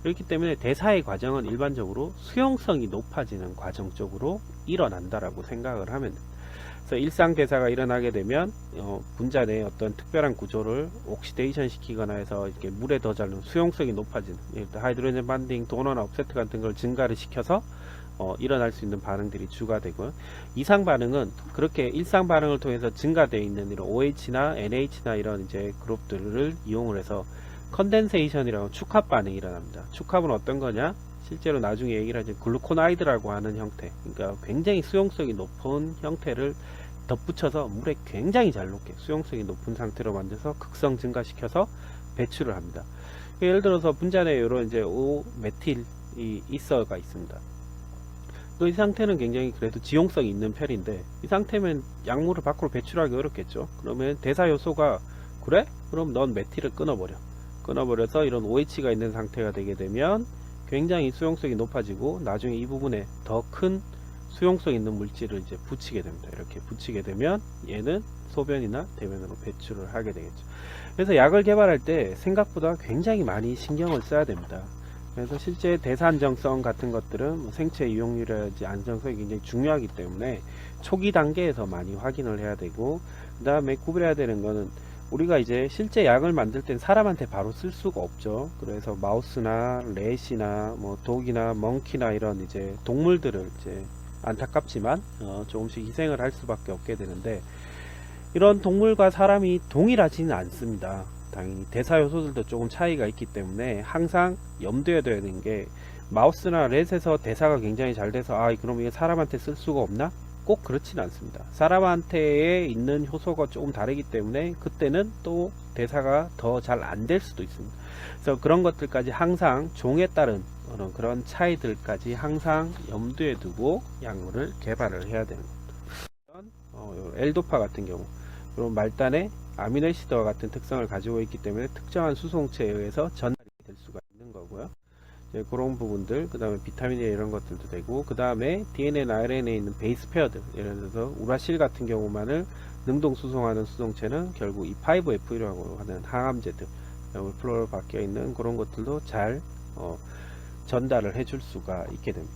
그렇기 때문에 대사의 과정은 일반적으로 수용성이 높아지는 과정 쪽으로 일어난다라고 생각을 하면 됩니다. 그래서 일상 대사가 일어나게 되면 분자 내에 어떤 특별한 구조를 옥시데이션 시키거나 해서 이렇게 물에 더 잘 수용성이 높아지는, 예를 들어 하이드로젠 반딩, 도너나 업세트 같은 걸 증가를 시켜서 일어날 수 있는 반응들이 주가 되고요. 이상 반응은 그렇게 일상 반응을 통해서 증가되어 있는 이런 OH나 NH나 이런 이제 그룹들을 이용을 해서 컨덴세이션이라고 축합 반응이 일어납니다. 축합은 어떤 거냐? 실제로 나중에 얘기를 하죠. 글루코나이드라고 하는 형태, 그러니까 굉장히 수용성이 높은 형태를 덧붙여서 물에 굉장히 잘 녹게 수용성이 높은 상태로 만들어서 극성 증가시켜서 배출을 합니다. 예를 들어서 분자 내에 이런 이제 5메틸이 이서가 있습니다. 이 상태는 굉장히 그래도 지용성이 있는 편인데, 이 상태면 약물을 밖으로 배출하기 어렵겠죠. 그러면 대사 요소가 그래? 그럼 넌 메틸을 끊어버려서 이런 OH가 있는 상태가 되게 되면 굉장히 수용성이 높아지고, 나중에 이 부분에 더 큰 수용성 있는 물질을 이제 붙이게 됩니다. 이렇게 붙이게 되면 얘는 소변이나 대변으로 배출을 하게 되겠죠. 그래서 약을 개발할 때 생각보다 굉장히 많이 신경을 써야 됩니다. 그래서 실제 대사 안정성 같은 것들은 생체 이용률이라든지 안정성이 굉장히 중요하기 때문에 초기 단계에서 많이 확인을 해야 되고, 그 다음에 구별해야 되는 거는 우리가 이제 실제 약을 만들 땐 사람한테 바로 쓸 수가 없죠. 그래서 마우스나 렛이나 뭐 독이나 멍키나 이런 이제 동물들을 이제 안타깝지만 조금씩 희생을 할 수밖에 없게 되는데, 이런 동물과 사람이 동일하지는 않습니다. 당연히 대사 요소들도 조금 차이가 있기 때문에 항상 염두에 둬야 되는 게, 마우스나 렛에서 대사가 굉장히 잘 돼서 그럼 이게 사람한테 쓸 수가 없나? 꼭 그렇지는 않습니다. 사람한테 있는 효소가 조금 다르기 때문에 그때는 또 대사가 더 잘 안 될 수도 있습니다. 그래서 그런 것들까지 항상 종에 따른 그런 차이들까지 항상 염두에 두고 약물을 개발을 해야 되는 겁니다. 엘도파 같은 경우, 그런 말단의 아미노시드와 같은 특성을 가지고 있기 때문에 특정한 수송체에 의해서 전달이 될 수가 있는 거고요. 그런 부분들, 그 다음에 비타민 A 이런 것들도 되고, 그 다음에 DNA나 RNA에 있는 베이스 페어들, 예를 들어서 우라실 같은 경우만을 능동 수송하는 수송체는 결국 이 5FE라고 하는 항암제들, 플로로 바뀌어 있는 그런 것들도 잘 전달을 해줄 수가 있게 됩니다.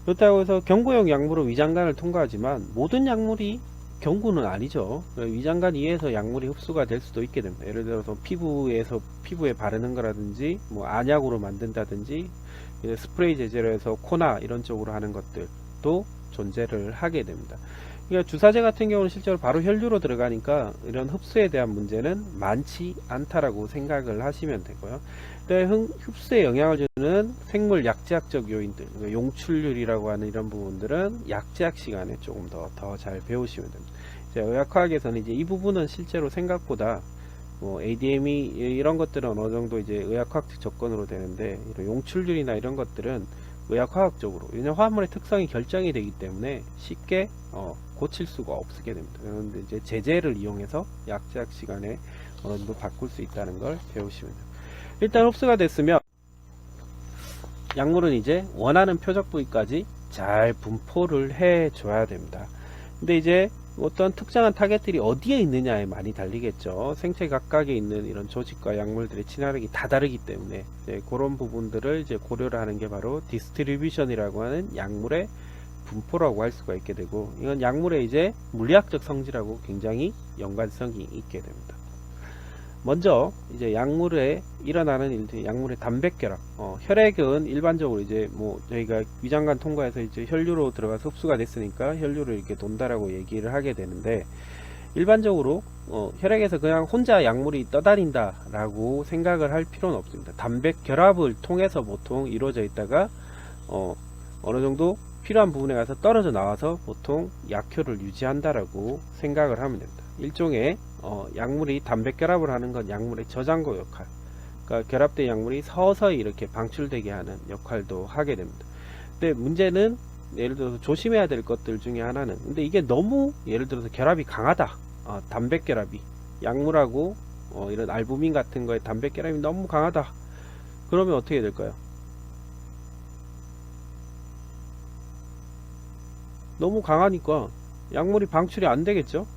그렇다고 해서 경구용 약물은 위장관을 통과하지만 모든 약물이 경구는 아니죠. 위장관 이외에서 약물이 흡수가 될 수도 있게 됩니다. 예를 들어서 피부에 바르는 거라든지, 뭐 안약으로 만든다든지, 스프레이 제제로 해서 코나 이런 쪽으로 하는 것들도 존재를 하게 됩니다. 그러니까 주사제 같은 경우는 실제로 바로 혈류로 들어가니까 이런 흡수에 대한 문제는 많지 않다라고 생각을 하시면 되고요. 흡수에 영향을 주는 생물 약제학적 요인들, 그러니까 용출률이라고 하는 이런 부분들은 약제학 시간에 조금 더 잘 배우시면 됩니다. 의학화학에서는 이제 이 부분은 실제로 생각보다 뭐 ADME 이런 것들은 어느 정도 이제 의학화학적 접근으로 되는데, 이런 용출률이나 이런 것들은 의학화학적으로, 왜냐하면 화합물의 특성이 결정이 되기 때문에 쉽게 고칠 수가 없게 됩니다. 그런데 이제 제제를 이용해서 약제학 시간에 어느 정도 바꿀 수 있다는 걸 배우시면 됩니다. 일단 흡수가 됐으면 약물은 이제 원하는 표적 부위까지 잘 분포를 해 줘야 됩니다. 근데 이제 어떤 특정한 타겟들이 어디에 있느냐에 많이 달리겠죠. 생체 각각에 있는 이런 조직과 약물들의 친화력이 다 다르기 때문에 이제 그런 부분들을 이제 고려를 하는 게 바로 디스트리뷰션이라고 하는 약물의 분포라고 할 수가 있게 되고, 이건 약물의 이제 물리학적 성질하고 굉장히 연관성이 있게 됩니다. 먼저 이제 약물에 일어나는 일들, 약물의 단백결합. 혈액은 일반적으로 이제 뭐 저희가 위장관 통과해서 이제 혈류로 들어가서 흡수가 됐으니까 혈류를 이렇게 돈다라고 얘기를 하게 되는데, 일반적으로 혈액에서 그냥 혼자 약물이 떠다닌다라고 생각을 할 필요는 없습니다. 단백결합을 통해서 보통 이루어져 있다가 어느 정도 필요한 부분에 가서 떨어져 나와서 보통 약효를 유지한다라고 생각을 하면 됩니다. 일종의 약물이 단백결합을 하는 건 약물의 저장고 역할, 그러니까 결합된 약물이 서서히 이렇게 방출되게 하는 역할도 하게 됩니다. 근데 문제는 예를 들어서 조심해야 될 것들 중에 하나는, 근데 이게 너무 예를 들어서 결합이 강하다, 단백결합이 약물하고 이런 알부민 같은 거에 단백결합이 너무 강하다, 그러면 어떻게 될까요? 너무 강하니까 약물이 방출이 안 되겠죠.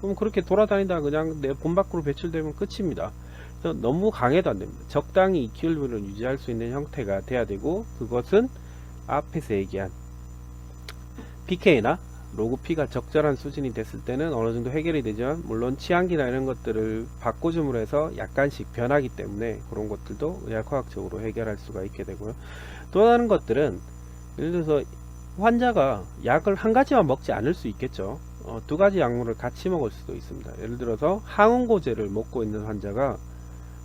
그럼 그렇게 돌아다니다 그냥 내 본 밖으로 배출되면 끝입니다. 그래서 너무 강해도 안 됩니다. 적당히 이퀄리브를 유지할 수 있는 형태가 돼야 되고, 그것은 앞에서 얘기한 pK나 로그 P가 적절한 수준이 됐을 때는 어느 정도 해결이 되지만, 물론 취향기나 이런 것들을 바꿔줌으로 해서 약간씩 변하기 때문에 그런 것들도 의학화학적으로 해결할 수가 있게 되고요. 또 다른 것들은 예를 들어서 환자가 약을 한 가지만 먹지 않을 수 있겠죠. 두 가지 약물을 같이 먹을 수도 있습니다. 예를 들어서 항응고제를 먹고 있는 환자가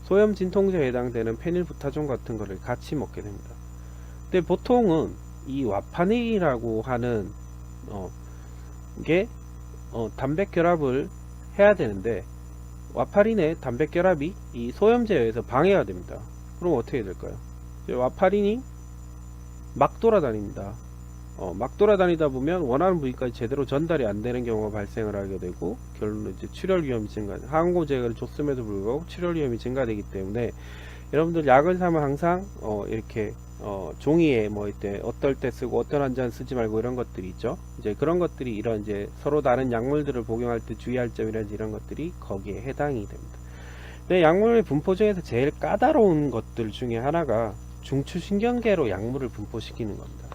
소염 진통제에 해당되는 페닐부타존 같은 거를 같이 먹게 됩니다. 근데 보통은 이 와파닌이라고 하는 게 단백 결합을 해야 되는데, 와파린의 단백 결합이 이 소염제에 의해서 방해가 됩니다. 그럼 어떻게 될까요? 와파린이 막 돌아다닙니다. 막 돌아다니다 보면 원하는 부위까지 제대로 전달이 안 되는 경우가 발생을 하게 되고, 결론은 이제 출혈 위험이 증가, 항고제를 줬음에도 불구하고 출혈 위험이 증가되기 때문에, 여러분들 약을 사면 항상 이렇게 종이에 뭐 이때 어떨 때 쓰고 어떤 환자는 쓰지 말고 이런 것들이 있죠. 이제 그런 것들이 이런 이제 서로 다른 약물들을 복용할 때 주의할 점이라든지 이런 것들이 거기에 해당이 됩니다. 근데 약물의 분포 중에서 제일 까다로운 것들 중에 하나가 중추신경계로 약물을 분포시키는 겁니다.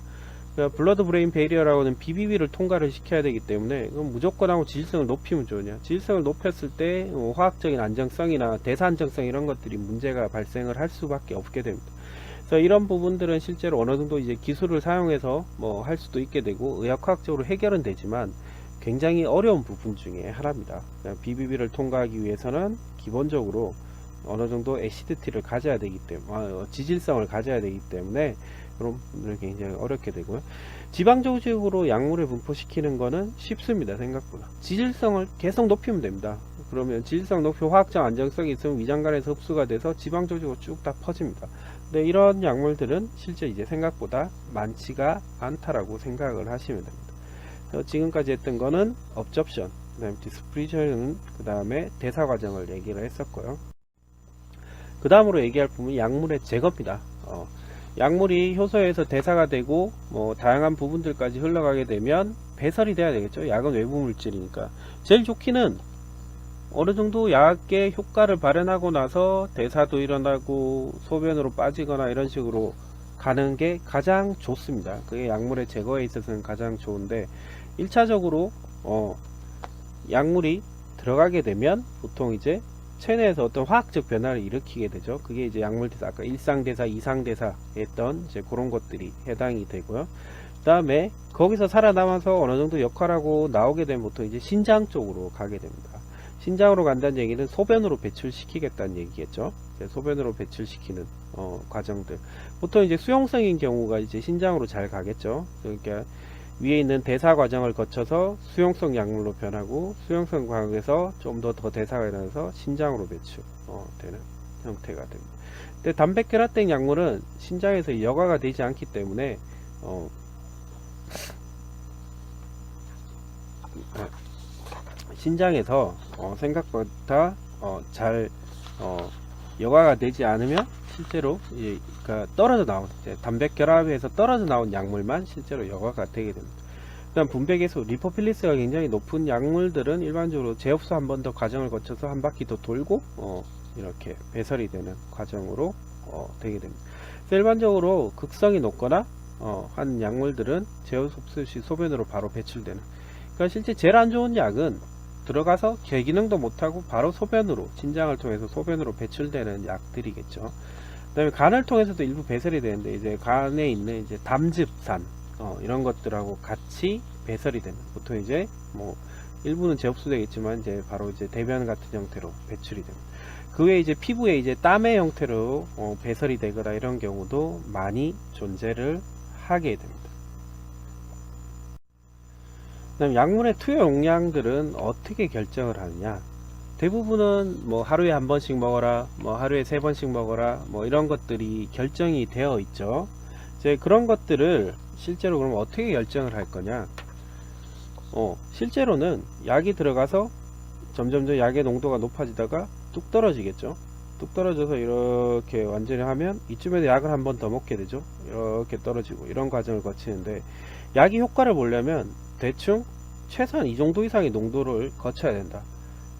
블러드 브레인 베리어라고 하는 BBB를 통과를 시켜야 되기 때문에 그럼 무조건 하고 지질성을 높이면 좋으냐. 지질성을 높였을 때 화학적인 안정성이나 대사 안정성 이런 것들이 문제가 발생을 할 수밖에 없게 됩니다. 그래서 이런 부분들은 실제로 어느 정도 이제 기술을 사용해서 뭐 할 수도 있게 되고 의학화학적으로 해결은 되지만 굉장히 어려운 부분 중에 하나입니다. BBB를 통과하기 위해서는 기본적으로 어느 정도 애시드티를 가져야 되기 때문에 지질성을 가져야 되기 때문에 그런 부분들은 굉장히 어렵게 되고요. 지방 조직으로 약물을 분포시키는 거는 쉽습니다. 생각보다. 지질성을 계속 높이면 됩니다. 그러면 지질성 높이 화학적 안정성이 있으면 위장관에서 흡수가 돼서 지방 조직으로 쭉 다 퍼집니다. 근데 이런 약물들은 실제 이제 생각보다 많지가 않다라고 생각을 하시면 됩니다. 지금까지 했던 거는 업접션, 그 다음에 디스프리션, 그 다음에 대사 과정을 얘기를 했었고요. 그 다음으로 얘기할 부분이 약물의 제거입니다. 약물이 효소에서 대사가 되고 뭐 다양한 부분들까지 흘러가게 되면 배설이 돼야 되겠죠. 약은 외부 물질이니까. 제일 좋기는 어느 정도 약의 효과를 발현하고 나서 대사도 일어나고 소변으로 빠지거나 이런 식으로 가는 게 가장 좋습니다. 그게 약물의 제거에 있어서는 가장 좋은데 1차적으로 약물이 들어가게 되면 보통 이제 체내에서 어떤 화학적 변화를 일으키게 되죠. 그게 이제 약물대사, 아까 일상대사, 이상대사 했던 이제 그런 것들이 해당이 되고요. 그 다음에 거기서 살아남아서 어느 정도 역할하고 나오게 되면 보통 이제 신장 쪽으로 가게 됩니다. 신장으로 간다는 얘기는 소변으로 배출시키겠다는 얘기겠죠. 소변으로 배출시키는 과정들. 보통 이제 수용성인 경우가 이제 신장으로 잘 가겠죠. 그러니까 위에 있는 대사 과정을 거쳐서 수용성 약물로 변하고 수용성 과정에서 좀 더 대사가 일어나서 신장으로 배출되는 형태가 됩니다. 근데 단백결합된 약물은 신장에서 여과가 되지 않기 때문에 신장에서 생각보다 잘 여과가 되지 않으면 실제로 그러니까 떨어져 나온 단백결합에서 떨어져 나온 약물만 실제로 여과가 되게 됩니다. 일단 분배계수 리포필리스가 굉장히 높은 약물들은 일반적으로 재흡수 한 번 더 과정을 거쳐서 한 바퀴 더 돌고 이렇게 배설이 되는 과정으로 되게 됩니다. 그래서 일반적으로 극성이 높거나 한 약물들은 재흡수 시 소변으로 바로 배출되는. 그러니까 실제 제일 안 좋은 약은 들어가서 개기능도 못하고 바로 소변으로 신장을 통해서 소변으로 배출되는 약들이겠죠. 그 다음에 간을 통해서도 일부 배설이 되는데 이제 간에 있는 이제 담즙산 이런 것들하고 같이 배설이 되는, 보통 이제 뭐 일부는 재흡수되겠지만 이제 바로 이제 대변 같은 형태로 배출이 됩니다. 그 외에 이제 피부에 이제 땀의 형태로 배설이 되거나 이런 경우도 많이 존재를 하게 됩니다. 그다음 약물의 투여 용량들은 어떻게 결정을 하느냐? 대부분은 뭐 하루에 한 번씩 먹어라, 뭐 하루에 3번씩 먹어라, 뭐 이런 것들이 결정이 되어 있죠. 이제 그런 것들을 실제로 그럼 어떻게 결정을 할 거냐? 실제로는 약이 들어가서 점점점 약의 농도가 높아지다가 뚝 떨어지겠죠. 뚝 떨어져서 이렇게 완전히 하면 이쯤에도 약을 한 번 더 먹게 되죠. 이렇게 떨어지고 이런 과정을 거치는데, 약이 효과를 보려면 대충 최소한 이 정도 이상의 농도를 거쳐야 된다.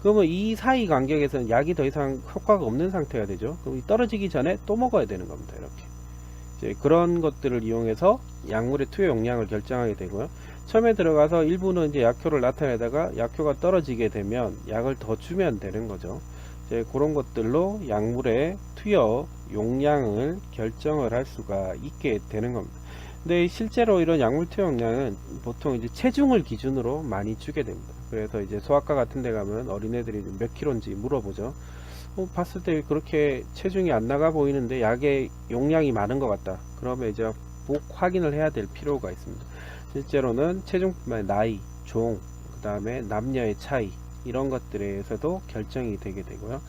그러면 이 사이 간격에서는 약이 더 이상 효과가 없는 상태가 되죠. 그럼 떨어지기 전에 또 먹어야 되는 겁니다. 이렇게 이제 그런 것들을 이용해서 약물의 투여 용량을 결정하게 되고요. 처음에 들어가서 일부는 이제 약효를 나타내다가 약효가 떨어지게 되면 약을 더 주면 되는 거죠. 이제 그런 것들로 약물의 투여 용량을 결정을 할 수가 있게 되는 겁니다. 근데 실제로 이런 약물 투여 용량은 보통 이제 체중을 기준으로 많이 주게 됩니다. 그래서 이제 소아과 같은 데 가면 어린애들이 몇 킬로인지 물어보죠. 봤을 때 그렇게 체중이 안 나가 보이는데 약의 용량이 많은 것 같다. 그러면 이제 꼭 확인을 해야 될 필요가 있습니다. 실제로는 체중뿐만 아니라 나이, 종, 그 다음에 남녀의 차이 이런 것들에서도 결정이 되게 되고요.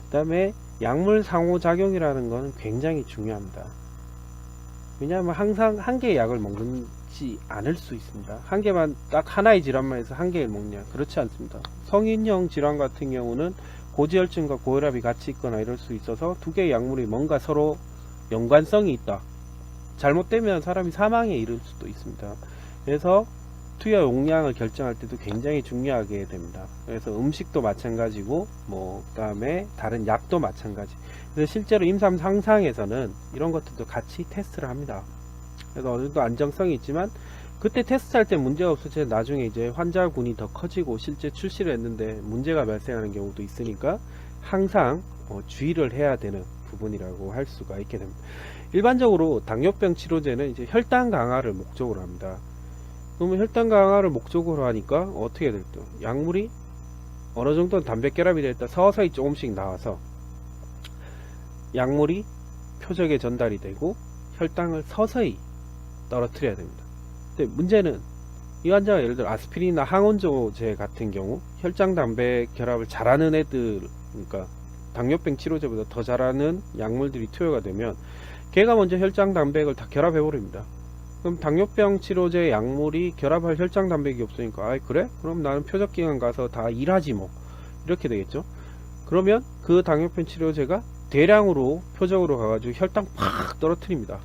그 다음에 약물 상호작용이라는 것은 굉장히 중요합니다. 왜냐하면 항상 한 개의 약을 먹지 않을 수 있습니다. 한 개만, 딱 하나의 질환만 해서 한 개를 먹냐? 그렇지 않습니다. 성인형 질환 같은 경우는 고지혈증과 고혈압이 같이 있거나 이럴 수 있어서 두 개의 약물이 뭔가 서로 연관성이 있다. 잘못되면 사람이 사망에 이를 수도 있습니다. 그래서 투여 용량을 결정할 때도 굉장히 중요하게 됩니다. 그래서 음식도 마찬가지고 그 다음에 다른 약도 마찬가지. 그래서 실제로 임상 상상에서는 이런 것들도 같이 테스트를 합니다. 그래서 어느 정도 안정성이 있지만 그때 테스트할 때 문제가 없었지 나중에 이제 환자군이 더 커지고 실제 출시를 했는데 문제가 발생하는 경우도 있으니까 항상 주의를 해야 되는 부분이라고 할 수가 있게 됩니다. 일반적으로 당뇨병 치료제는 이제 혈당 강화를 목적으로 합니다. 그러면 혈당 강화를 목적으로 하니까 어떻게 될까? 약물이 어느 정도 단백결합이 됐다 서서히 조금씩 나와서 약물이 표적에 전달이 되고 혈당을 서서히 떨어뜨려야 됩니다. 근데 문제는 이 환자가 예를 들어 아스피린이나 항원조제 같은 경우 혈장 단백 결합을 잘하는 애들, 그러니까 당뇨병 치료제보다 더 잘하는 약물들이 투여가 되면 걔가 먼저 혈장 단백을 다 결합해 버립니다. 그럼 당뇨병 치료제 약물이 결합할 혈장 단백이 없으니까 아이 그래? 그럼 나는 표적기관 가서 다 일하지 뭐, 이렇게 되겠죠. 그러면 그 당뇨병 치료제가 대량으로 표적으로 가가지고 혈당 팍 떨어뜨립니다.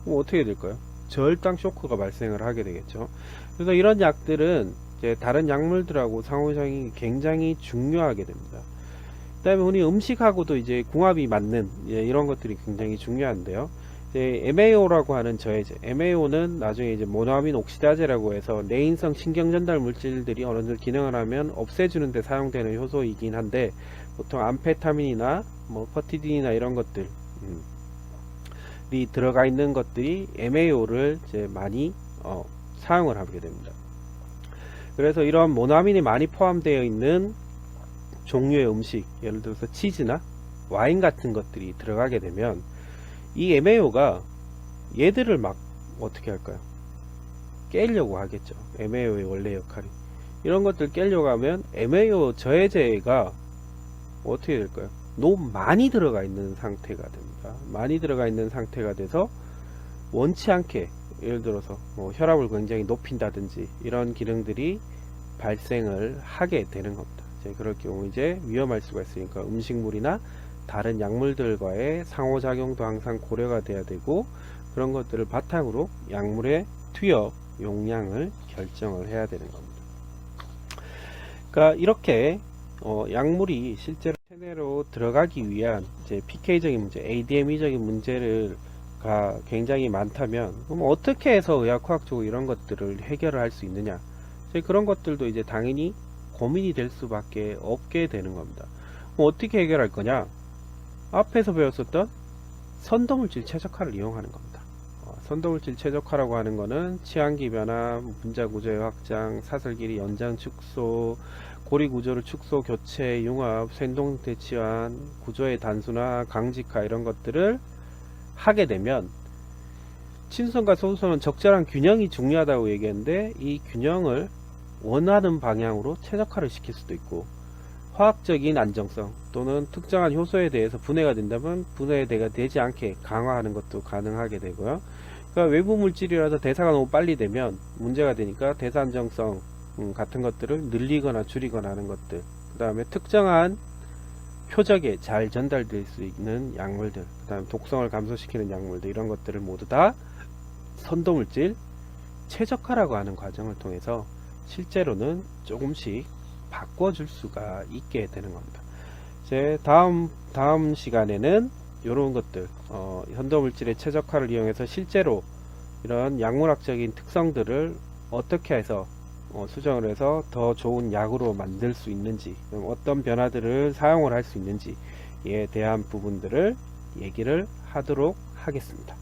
그럼 어떻게 될까요? 저혈당 쇼크가 발생을 하게 되겠죠. 그래서 이런 약들은 이제 다른 약물들하고 상호작용이 굉장히 중요하게 됩니다. 그 다음에 흔히 음식하고도 이제 궁합이 맞는 이런 것들이 굉장히 중요한데요. MAO라고 하는 저해제, MAO는 나중에 이제 모노아민 옥시다제라고 해서 레인성 신경전달 물질들이 어느 정도 기능을 하면 없애주는 데 사용되는 효소이긴 한데 보통 암페타민이나 뭐 퍼티딘이나 이런 것들 이 들어가 있는 것들이 MAO를 이제 많이 사용을 하게 됩니다. 그래서 이런 모노아민이 많이 포함되어 있는 종류의 음식, 예를 들어서 치즈나 와인 같은 것들이 들어가게 되면 이 MAO가 얘들을 막 어떻게 할까요? 깨려고 하겠죠. MAO의 원래 역할이. 이런 것들 깨려고 하면 MAO 저해제가 어떻게 될까요? 너무 많이 들어가 있는 상태가 됩니다. 많이 들어가 있는 상태가 돼서 원치 않게 예를 들어서 뭐 혈압을 굉장히 높인다든지 이런 기능들이 발생을 하게 되는 겁니다. 이제 그럴 경우 이제 위험할 수가 있으니까 음식물이나 다른 약물들과의 상호작용도 항상 고려가 돼야 되고 그런 것들을 바탕으로 약물의 투여 용량을 결정을 해야 되는 겁니다. 그러니까 이렇게 약물이 실제로 체내로 들어가기 위한 이제 PK적인 문제, ADME적인 문제가 굉장히 많다면 그럼 어떻게 해서 의학과학적으로 이런 것들을 해결을 할 수 있느냐, 그런 것들도 이제 당연히 고민이 될 수밖에 없게 되는 겁니다. 어떻게 해결할 거냐? 앞에서 배웠었던 선도물질 최적화를 이용하는 겁니다. 선도물질 최적화라고 하는 거는 치환기 변화, 분자 구조의 확장, 사슬 길이 연장 축소, 고리 구조를 축소, 교체, 융합, 생동 대치환, 구조의 단순화, 강직화 이런 것들을 하게 되면 친수성과 소수성은 적절한 균형이 중요하다고 얘기했는데 이 균형을 원하는 방향으로 최적화를 시킬 수도 있고 화학적인 안정성 또는 특정한 효소에 대해서 분해가 된다면 분해가 되지 않게 강화하는 것도 가능하게 되고요. 그러니까 외부 물질이라서 대사가 너무 빨리 되면 문제가 되니까 대사 안정성 같은 것들을 늘리거나 줄이거나 하는 것들, 그 다음에 특정한 표적에 잘 전달될 수 있는 약물들, 그 다음에 독성을 감소시키는 약물들, 이런 것들을 모두 다 선도물질 최적화라고 하는 과정을 통해서 실제로는 조금씩 바꿔줄 수가 있게 되는 겁니다. 이제 다음 시간에는 이런 것들, 선도물질의 최적화를 이용해서 실제로 이런 약물학적인 특성들을 어떻게 해서 수정을 해서 더 좋은 약으로 만들 수 있는지, 어떤 변화들을 사용을 할 수 있는지에 대한 부분들을 얘기를 하도록 하겠습니다.